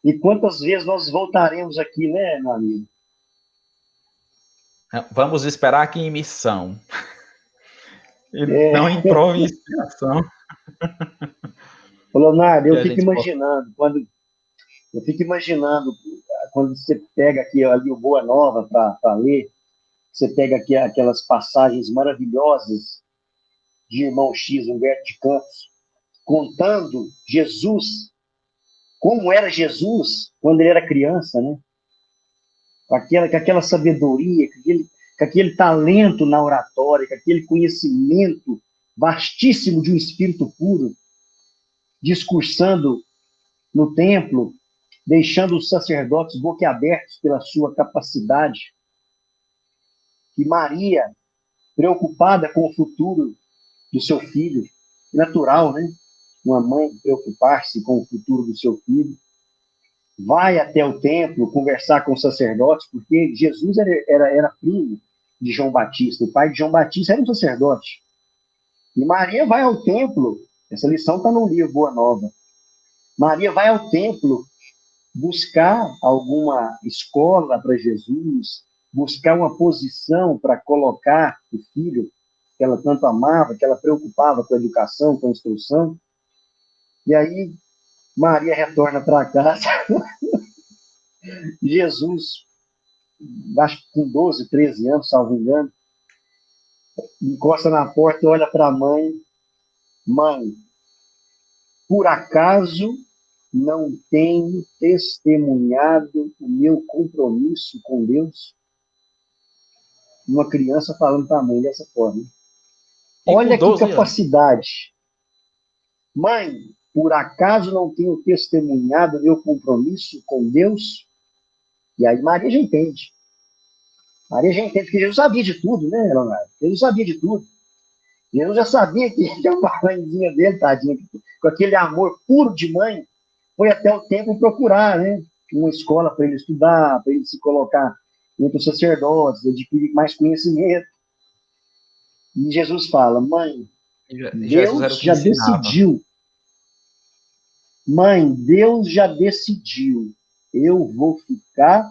E quantas vezes nós voltaremos aqui, né, meu amigo? Vamos esperar aqui em missão. E não É, em prova e inspiração. Leonardo, Que a gente possa... eu fico imaginando quando você pega aqui ali o Boa Nova para ler, você pega aqui aquelas passagens maravilhosas de Irmão X, Humberto de Campos, contando Jesus, como era Jesus quando ele era criança, né? Com aquela sabedoria, com aquele talento na oratória, com aquele conhecimento vastíssimo de um espírito puro, discursando no templo, deixando os sacerdotes boquiabertos pela sua capacidade. E Maria, preocupada com o futuro do seu filho, natural, né? Uma mãe preocupar-se com o futuro do seu filho, vai até o templo conversar com os sacerdotes, porque Jesus era primo de João Batista, o pai de João Batista era um sacerdote. E Maria vai ao templo, essa lição está no livro Boa Nova. Maria vai ao templo buscar alguma escola para Jesus, buscar uma posição para colocar o filho que ela tanto amava, que ela preocupava com a educação, com a instrução. E aí Maria retorna para casa. Jesus, acho que com 12, 13 anos, salvo engano, encosta na porta e olha para a mãe. Mãe, por acaso não tenho testemunhado o meu compromisso com Deus? Uma criança falando para a mãe dessa forma. E com Olha que 12 anos. capacidade. Mãe, por acaso não tenho testemunhado o meu compromisso com Deus? E aí Maria já entende. Maria já entende, porque Jesus sabia de tudo, né, Leonardo? Jesus sabia de tudo. Jesus já sabia que a mãezinha dele, tadinha, com aquele amor puro de mãe, foi até o templo procurar, né? Uma escola para ele estudar, para ele se colocar entre os sacerdotes, adquirir mais conhecimento. E Jesus fala, mãe, E Jesus era o Deus que já ensinava. decidiu. Mãe, Deus já decidiu. Eu vou ficar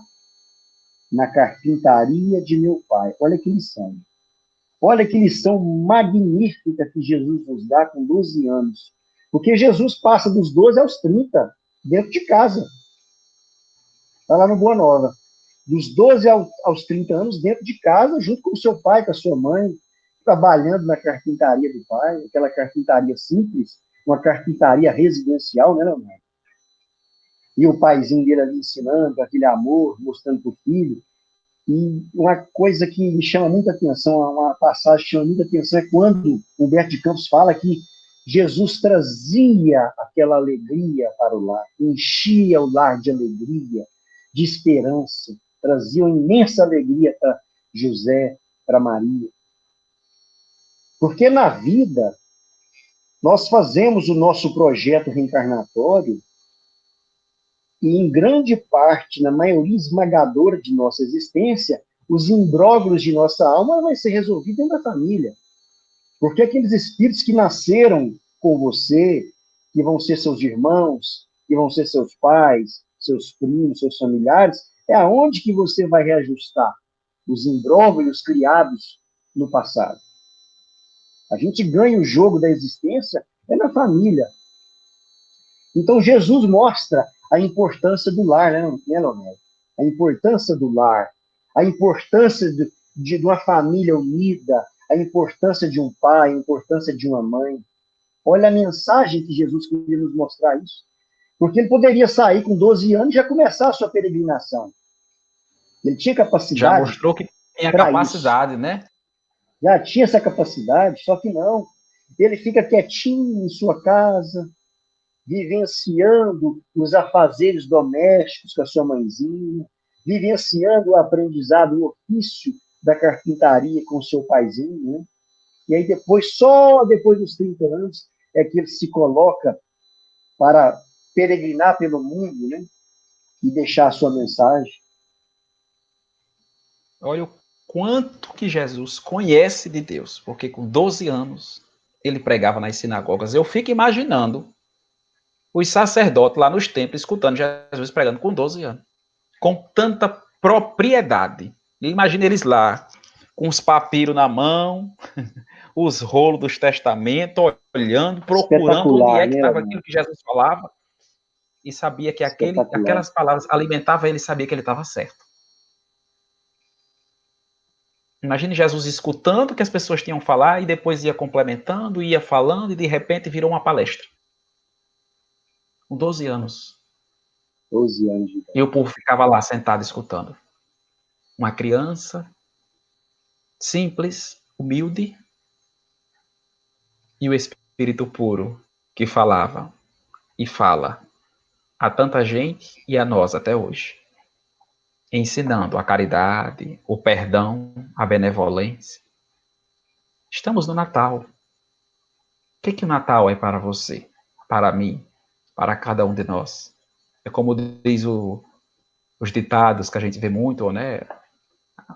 na carpintaria de meu pai. Olha que lição. Olha que lição magnífica que Jesus nos dá com 12 anos. Porque Jesus passa dos 12 aos 30, dentro de casa. Está lá no Boa Nova. Dos 12 aos 30 anos, dentro de casa, junto com o seu pai, com a sua mãe, trabalhando na carpintaria do pai, aquela carpintaria simples, uma carpintaria residencial, né, Leonardo? E o paizinho dele ali ensinando, aquele amor, mostrando para o filho. E uma coisa que me chama muita atenção, uma passagem que chama muita atenção, é quando Humberto de Campos fala que Jesus trazia aquela alegria para o lar, enchia o lar de alegria, de esperança, trazia uma imensa alegria para José, para Maria. Porque na vida, nós fazemos o nosso projeto reencarnatório e, em grande parte, na maioria esmagadora de nossa existência, os imbróglios de nossa alma vai ser resolvido dentro da família. Porque aqueles espíritos que nasceram com você, que vão ser seus irmãos, que vão ser seus pais, seus primos, seus familiares, é aonde que você vai reajustar os imbróglios criados no passado. A gente ganha o jogo da existência é na família. Então, Jesus mostra a importância do lar, né, Leonel? A importância do lar, a importância de uma família unida, a importância de um pai, a importância de uma mãe. Olha a mensagem que Jesus queria nos mostrar isso. Porque ele poderia sair com 12 anos e já começar a sua peregrinação. Ele tinha Já capacidade mostrou que tinha para isso. capacidade, né? Já tinha essa capacidade, só que não. Ele fica quietinho em sua casa, vivenciando os afazeres domésticos com a sua mãezinha, vivenciando o aprendizado, o ofício da carpintaria com o seu paizinho, né? E aí depois, só depois dos 30 anos, é que ele se coloca para peregrinar pelo mundo, né? E deixar a sua mensagem. Olha o quanto que Jesus conhece de Deus, porque com 12 anos ele pregava nas sinagogas. Eu fico imaginando os sacerdotes lá nos templos escutando Jesus pregando com 12 anos, com tanta propriedade. E imagina eles lá, com os papiros na mão, os rolos dos testamentos, olhando, procurando onde Espetacular, é que né, estava Leonardo? aquilo que Jesus falava, e sabia que Espetacular. aquelas palavras alimentavam ele, sabia que ele estava certo. Imagine Jesus escutando o que as pessoas tinham a falar e depois ia complementando, ia falando e de repente virou uma palestra. Com 12 anos. 12 anos de E idade. o povo ficava lá sentado escutando. Uma criança simples, humilde e o Espírito puro que falava e fala a tanta gente e a nós até hoje, ensinando a caridade, o perdão, a benevolência. Estamos no Natal. O que o Natal é para você, para mim, para cada um de nós? É como diz os ditados que a gente vê muito, né?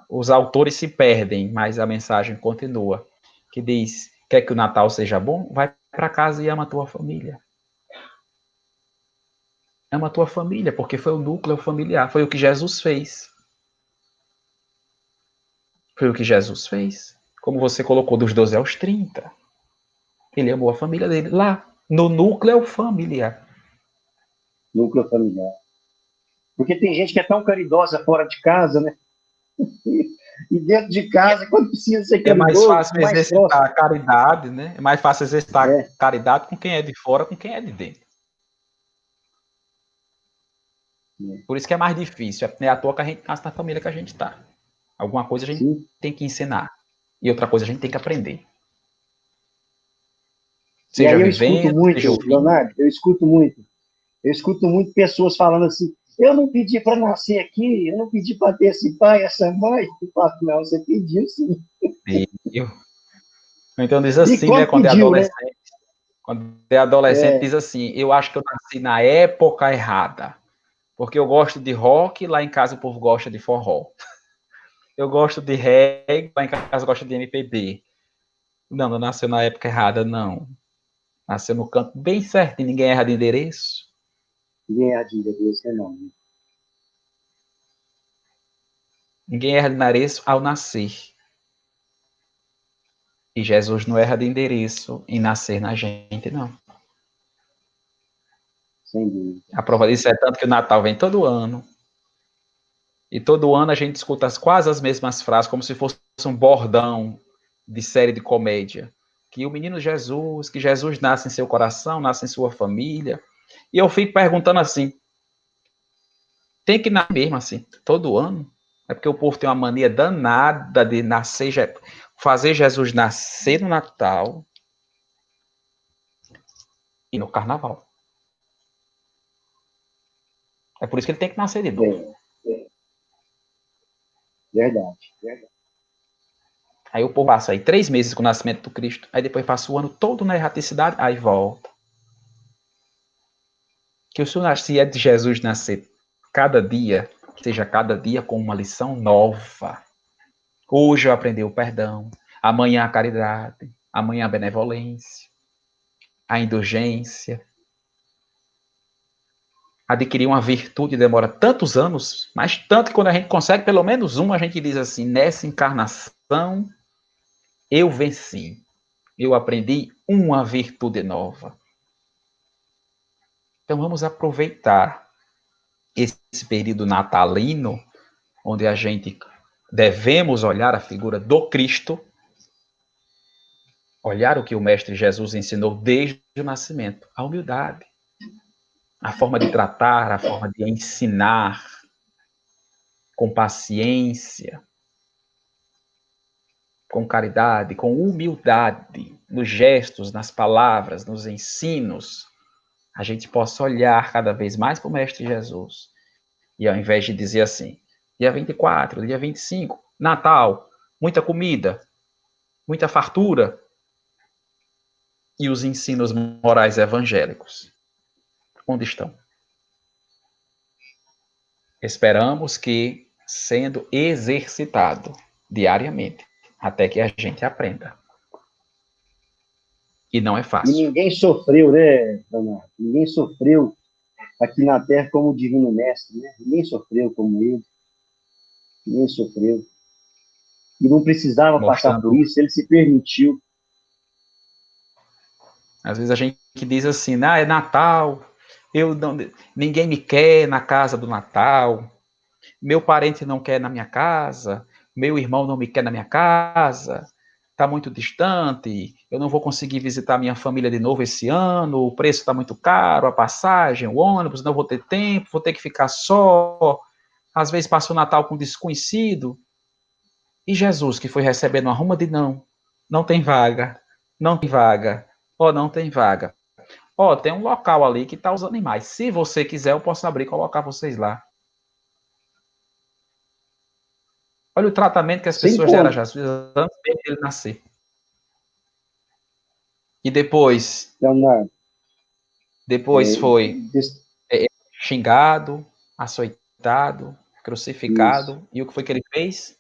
Os autores se perdem, mas a mensagem continua. Que diz: quer que o Natal seja bom? Vai para casa e ama a tua família. Ama a tua família, porque foi o núcleo familiar, foi o que Jesus fez. Foi o que Jesus fez. Como você colocou, dos 12 aos 30. Ele amou a família dele lá, no núcleo familiar. Núcleo familiar. Porque tem gente que é tão caridosa fora de casa, né? E dentro de casa, quando precisa ser É mais caridoso, fácil mais exercitar próximo. a caridade, né? É mais fácil exercitar a É, caridade com quem é de fora, com quem é de dentro. é. Por isso que é mais difícil. É à toa que a gente nasce na família que a gente está. Alguma coisa a gente Sim. tem que ensinar. E outra coisa a gente tem que aprender. E Seja aí eu escuto vivendo, seja muito, ouvindo. Leonardo, eu escuto muito pessoas falando assim, eu não pedi para nascer aqui, eu não pedi para ter esse pai, essa mãe. Eu falo, não, você pediu sim. Eu. Então diz E assim, né? quando Quando é pediu, né? adolescente. Quando é adolescente, É, diz assim: eu acho que eu nasci na época errada. Porque eu gosto de rock, lá em casa o povo gosta de forró. Eu gosto de reggae, lá em casa gosta de MPB. Não, não nasceu na época errada, não. Nasceu no canto bem certo, e ninguém erra de endereço. ninguém há de Deus, né, não. Ninguém erra de endereço ao nascer. E Jesus não erra de endereço em nascer na gente, não. Sem dúvida. A prova disso é tanto que o Natal vem todo ano. E todo ano a gente escuta quase as mesmas frases, como se fosse um bordão de série de comédia. Que o menino Jesus, que Jesus nasce em seu coração, nasce em sua família. E eu fico perguntando assim, tem que nascer mesmo assim, todo ano? É porque o povo tem uma mania danada de nascer, fazer Jesus nascer no Natal e no Carnaval. É por isso que ele tem que nascer de novo. É, verdade, verdade. Aí o povo passa aí 3 meses com o nascimento do Cristo, aí depois passa o ano todo na erraticidade, aí volta. Que o Senhor se é de Jesus nascer cada dia, que seja cada dia com uma lição nova. Hoje eu aprendi o perdão, amanhã a caridade, amanhã a benevolência, a indulgência. Adquirir uma virtude demora tantos anos, mas tanto que quando a gente consegue pelo menos uma, a gente diz assim, nessa encarnação eu venci, eu aprendi uma virtude nova. Então vamos aproveitar esse período natalino, onde a gente devemos olhar a figura do Cristo, olhar o que o Mestre Jesus ensinou desde o nascimento, a humildade, a forma de tratar, a forma de ensinar, com paciência, com caridade, com humildade, nos gestos, nas palavras, nos ensinos, a gente possa olhar cada vez mais para o Mestre Jesus. E ao invés de dizer assim, dia 24, dia 25, Natal, muita comida, muita fartura, e os ensinos morais evangélicos, onde estão? Esperamos que sendo exercitado diariamente, até que a gente aprenda. E não é E fácil. ninguém sofreu, né, Leonardo? Ninguém sofreu aqui na Terra como o Divino Mestre, né? Ninguém sofreu como ele. Ninguém sofreu. E não precisava passar por Mostrando, isso, ele se permitiu. às vezes a gente diz assim, é Natal, ninguém me quer na casa do Natal, meu parente não quer na minha casa, meu irmão não me quer na minha casa, está muito distante, eu não vou conseguir visitar minha família de novo esse ano, o preço está muito caro, a passagem, o ônibus, não vou ter tempo, vou ter que ficar só, às vezes passa o Natal com um desconhecido. E Jesus, que foi recebendo uma ruma de não tem vaga, não tem vaga, não tem vaga. Tem um local ali que está os animais. Se você quiser, eu posso abrir e colocar vocês lá. Olha o tratamento que as Sem pessoas deram a conta, Jesus antes dele nascer. E depois Leonardo. foi xingado, açoitado, Isso. crucificado. E o que foi que ele fez?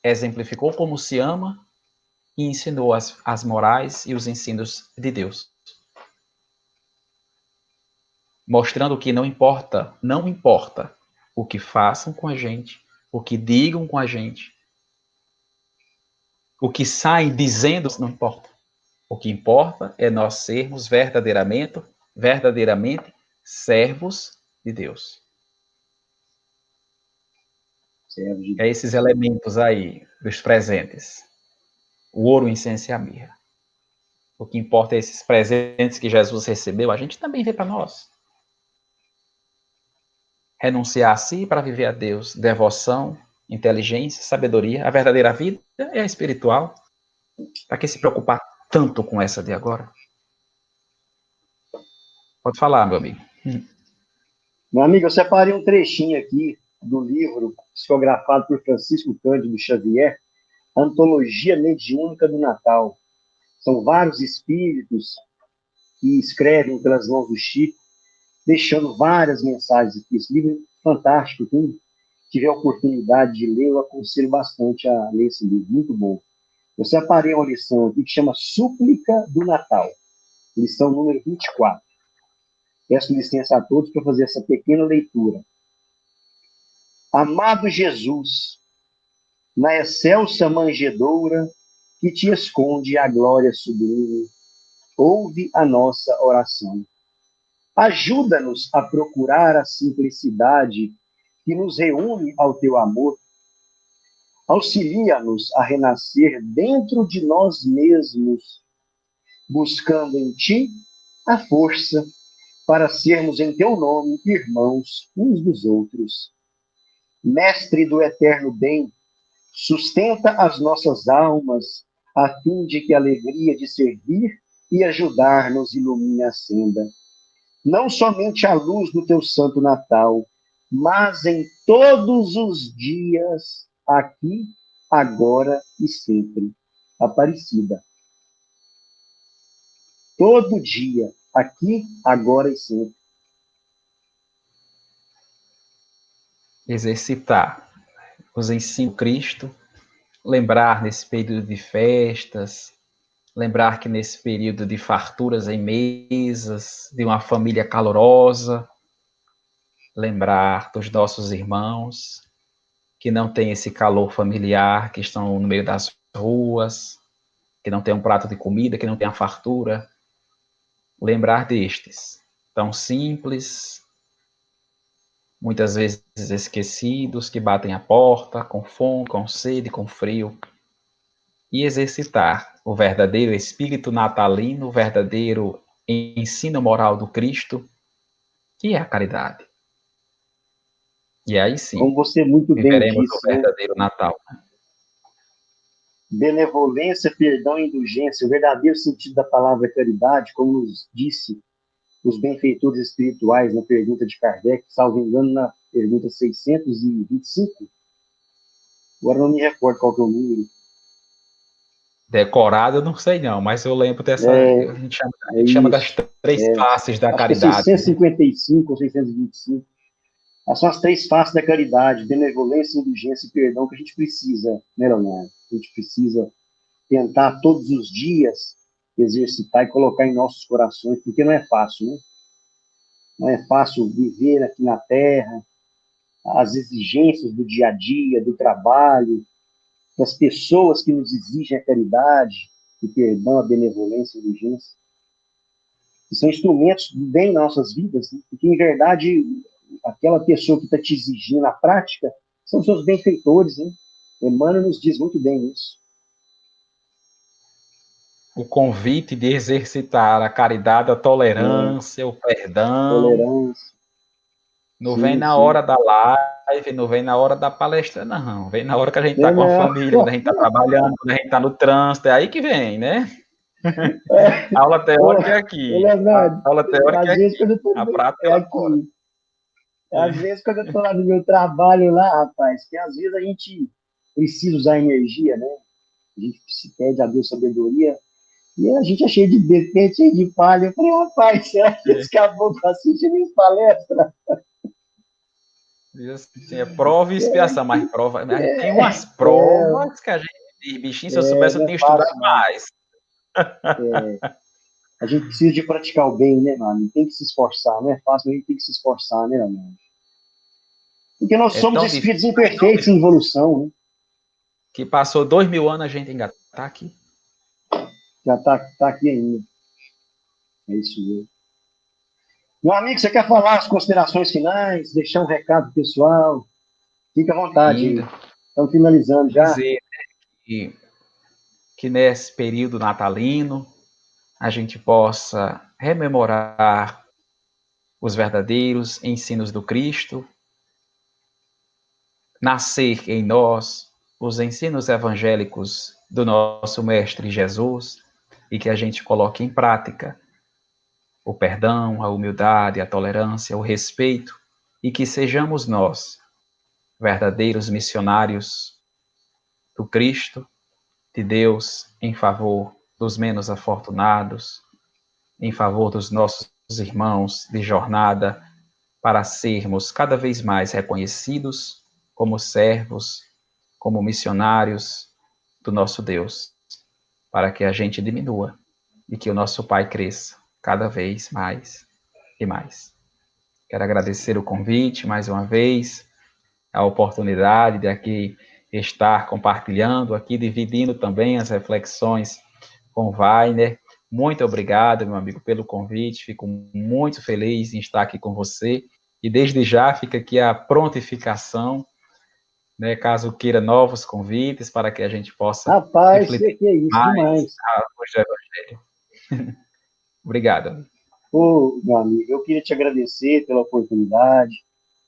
Exemplificou como se ama e ensinou as morais e os ensinos de Deus. Mostrando que não importa o que façam com a gente, o que digam com a gente, o que saem dizendo, não importa. O que importa é nós sermos verdadeiramente servos de Deus. Servo de É Deus. esses elementos aí dos presentes. O ouro, o incenso e a mirra. O que importa é esses presentes que Jesus recebeu, a gente também vê para nós. Renunciar a si para viver a Deus, devoção, inteligência, sabedoria. A verdadeira vida é a espiritual. Para que se preocupar tanto com essa de agora? Pode falar, meu amigo. Meu amigo, eu separei um trechinho aqui do livro psicografado por Francisco Cândido Xavier, Antologia Mediúnica do Natal. São vários espíritos que escrevem pelas mãos do Chico, deixando várias mensagens aqui. Esse livro é fantástico. Quem tiver a oportunidade de ler, eu aconselho bastante a ler esse livro. Muito bom. Eu separei uma lição aqui que chama Súplica do Natal. Lição número 24. Peço licença a todos para fazer essa pequena leitura. Amado Jesus, na excelsa manjedoura que te esconde a glória sublime, ouve a nossa oração. Ajuda-nos a procurar a simplicidade que nos reúne ao teu amor. Auxilia-nos a renascer dentro de nós mesmos, buscando em ti a força para sermos em teu nome irmãos uns dos outros. Mestre do eterno bem, sustenta as nossas almas, a fim de que a alegria de servir e ajudar nos ilumine a senda. Não somente à luz do teu santo Natal, mas em todos os dias, aqui, agora e sempre. Aparecida. Todo dia, aqui, agora e sempre. Exercitar os ensinos de Cristo, lembrar nesse período de festas, lembrar que nesse período de farturas em mesas, de uma família calorosa, lembrar dos nossos irmãos que não têm esse calor familiar, que estão no meio das ruas, que não tem um prato de comida, que não tem a fartura. Lembrar destes, tão simples, muitas vezes esquecidos, que batem a porta com fome, com sede, com frio, e exercitar o verdadeiro espírito natalino, o verdadeiro ensino moral do Cristo, que é a caridade. E aí Como sim, você muito bem viveremos o disse, né? verdadeiro Natal. Benevolência, perdão e indulgência, o verdadeiro sentido da palavra caridade, como nos disse os benfeitores espirituais na pergunta de Kardec, salvo engano, na pergunta 625. Agora não me recordo qual que é o número. Decorado, eu não sei não, mas eu lembro dessa. A gente chama das Isso. três faces da Acho que é caridade, né? 655 ou 625. Essas são as três faces da caridade: benevolência, indulgência e perdão, que a gente precisa, né, Leonardo? A gente precisa tentar todos os dias exercitar e colocar em nossos corações, porque não é fácil, né? Não é fácil viver aqui na Terra, as exigências do dia a dia, do trabalho, das pessoas que nos exigem a caridade, o perdão, a benevolência, a indulgência, que são instrumentos do bem em nossas vidas, né? Porque, em verdade, aquela pessoa que está te exigindo na prática são seus benfeitores, né? Emmanuel nos diz muito bem isso. O convite de exercitar a caridade, a tolerância, o perdão. Tolerância. Não vem Sim, na sim. hora da live, não vem na hora da palestra, não. Vem na hora que a gente está Não, com a não. família, quando a gente está trabalhando, quando a gente está no trânsito, é aí que vem, né? A aula Ô, teórica é ô, aqui. A Leonardo, aula teórica é às vezes aqui. quando eu tô A prática é é lá fora. aqui, às vezes quando eu tô lá no meu trabalho lá, rapaz, que às vezes a gente precisa usar energia, né? A gente se pede a Deus sabedoria, e a gente é cheio de defeito, cheio de falha. Eu falei, rapaz, será que esse caboclo assiste minhas palestras? Assim, é prova e expiação, mas prova, mas tem umas É, provas que a gente diz, bichinho, se eu soubesse, eu não é tinha estudado fácil, não. mais. A gente precisa de praticar o bem, né, mano? Tem que se esforçar, não é fácil, mas a gente tem que se esforçar, né, mano? Porque nós É somos tão difícil, espíritos imperfeitos em evolução, né? que passou 2000 anos, a gente ainda está aqui. Já tá aqui ainda. É isso mesmo. Meu amigo, você quer falar as considerações finais, deixar um recado pessoal? Fica à vontade aí. Ainda Estamos finalizando já. dizer que, que nesse período natalino a gente possa rememorar os verdadeiros ensinos do Cristo, nascer em nós os ensinos evangélicos do nosso Mestre Jesus e que a gente coloque em prática o perdão, a humildade, a tolerância, o respeito e que sejamos nós verdadeiros missionários do Cristo, de Deus, em favor dos menos afortunados, em favor dos nossos irmãos de jornada, para sermos cada vez mais reconhecidos como servos, como missionários do nosso Deus, para que a gente diminua e que o nosso Pai cresça cada vez mais e mais. Quero agradecer o convite mais uma vez, a oportunidade de aqui estar compartilhando, aqui dividindo também as reflexões com o Wagner. Muito obrigado, meu amigo, pelo convite. Fico muito feliz em estar aqui com você. E desde já fica aqui a prontificação, né, caso queira novos convites, para que a gente possa Rapaz, refletir que é isso, mais demais. a luz do Evangelho. Obrigado. Ô, meu amigo, eu queria te agradecer pela oportunidade,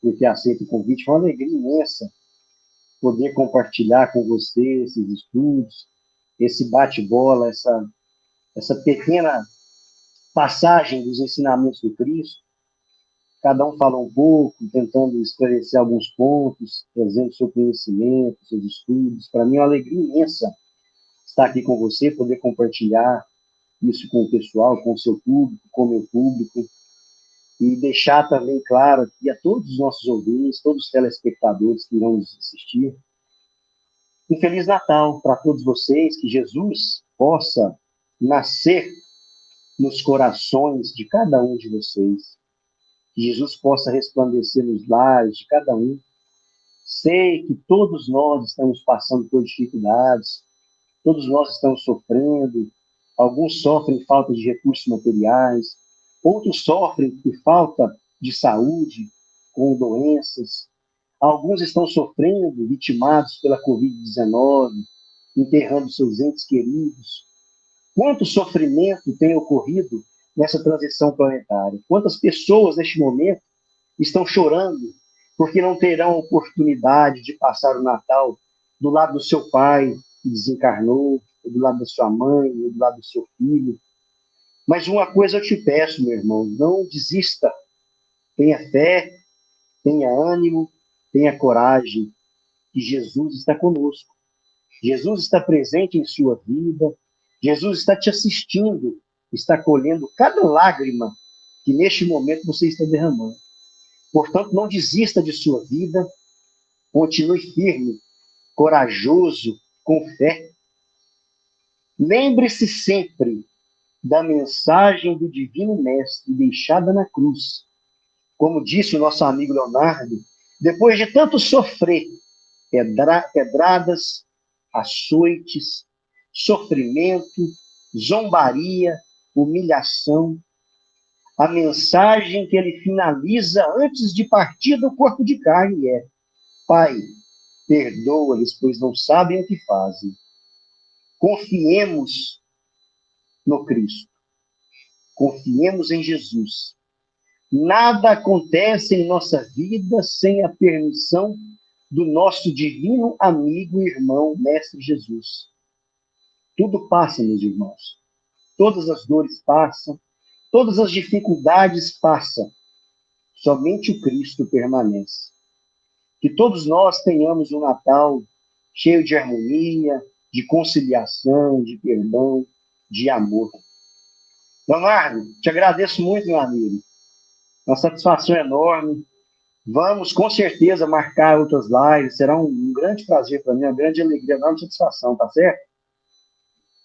por ter aceito o convite. Foi uma alegria imensa poder compartilhar com você esses estudos, esse bate-bola, essa pequena passagem dos ensinamentos do Cristo. Cada um falou um pouco, tentando esclarecer alguns pontos, trazendo seu conhecimento, seus estudos. Para mim é uma alegria imensa estar aqui com você, poder compartilhar isso com o pessoal, com o seu público, com o meu público, e deixar também claro aqui a todos os nossos ouvintes, todos os telespectadores que irão nos assistir, um Feliz Natal para todos vocês, que Jesus possa nascer nos corações de cada um de vocês, que Jesus possa resplandecer nos lares de cada um. Sei que todos nós estamos passando por dificuldades, todos nós estamos sofrendo, alguns sofrem falta de recursos materiais, outros sofrem por falta de saúde, com doenças, alguns estão sofrendo, vitimados pela Covid-19, enterrando seus entes queridos. Quanto sofrimento tem ocorrido nessa transição planetária? Quantas pessoas, neste momento, estão chorando porque não terão a oportunidade de passar o Natal do lado do seu pai, que desencarnou, ou do lado da sua mãe, ou do lado do seu filho. Mas uma coisa eu te peço, meu irmão, não desista. Tenha fé, tenha ânimo, tenha coragem, que Jesus está conosco. Jesus está presente em sua vida. Jesus está te assistindo, está colhendo cada lágrima que neste momento você está derramando. Portanto, não desista de sua vida, continue firme, corajoso, com fé. Lembre-se sempre da mensagem do Divino Mestre deixada na cruz. Como disse o nosso amigo Leonardo, depois de tanto sofrer, pedradas, açoites, sofrimento, zombaria, humilhação, a mensagem que ele finaliza antes de partir do corpo de carne é: Pai, perdoa-lhes, pois não sabem o que fazem. Confiemos no Cristo, confiemos em Jesus. Nada acontece em nossa vida sem a permissão do nosso divino amigo e irmão, Mestre Jesus. Tudo passa, meus irmãos. Todas as dores passam, todas as dificuldades passam. Somente o Cristo permanece. Que todos nós tenhamos um Natal cheio de harmonia, de conciliação, de perdão, de amor. Leonardo, te agradeço muito, meu amigo. Uma satisfação enorme. Vamos, com certeza, marcar outras lives. Será um grande prazer para mim, uma grande alegria, uma grande satisfação, tá certo?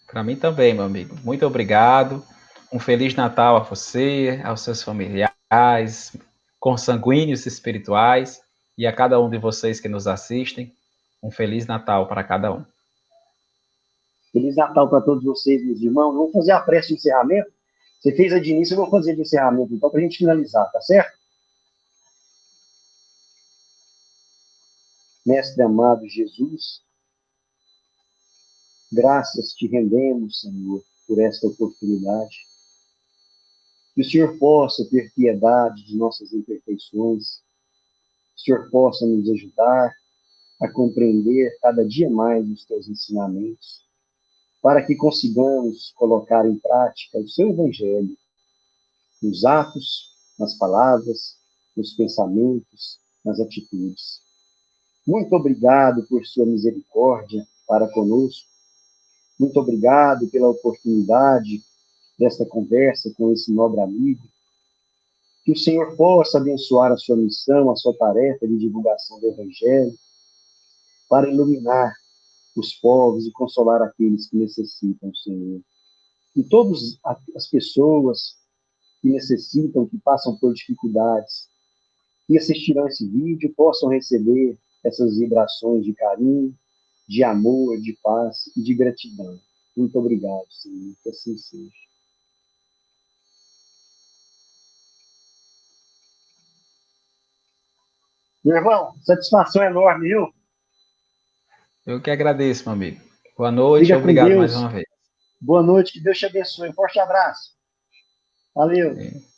Para mim também, meu amigo. Muito obrigado. Um Feliz Natal a você, aos seus familiares, consanguíneos espirituais e a cada um de vocês que nos assistem. Um Feliz Natal para cada um. Feliz Natal para todos vocês, meus irmãos. Vamos fazer a prece de encerramento. Você fez a de início, eu vou fazer de encerramento, então, para a gente finalizar, tá certo? Mestre amado Jesus, graças te rendemos, Senhor, por esta oportunidade. Que o Senhor possa ter piedade de nossas imperfeições. Que o Senhor possa nos ajudar a compreender cada dia mais os teus ensinamentos, para que consigamos colocar em prática o seu Evangelho nos atos, nas palavras, nos pensamentos, nas atitudes. Muito obrigado por sua misericórdia para conosco. Muito obrigado pela oportunidade desta conversa com esse nobre amigo. Que o Senhor possa abençoar a sua missão, a sua tarefa de divulgação do Evangelho, para iluminar os povos e consolar aqueles que necessitam, Senhor. Que todas as pessoas que necessitam, que passam por dificuldades, que assistirão esse vídeo, possam receber essas vibrações de carinho, de amor, de paz e de gratidão. Muito obrigado, Senhor, que assim seja. Meu irmão, satisfação enorme, viu? Eu que agradeço, meu amigo. Boa noite e Fica com obrigado mais Deus. uma vez. Boa noite, que Deus te abençoe. Um forte abraço. Valeu. Sim.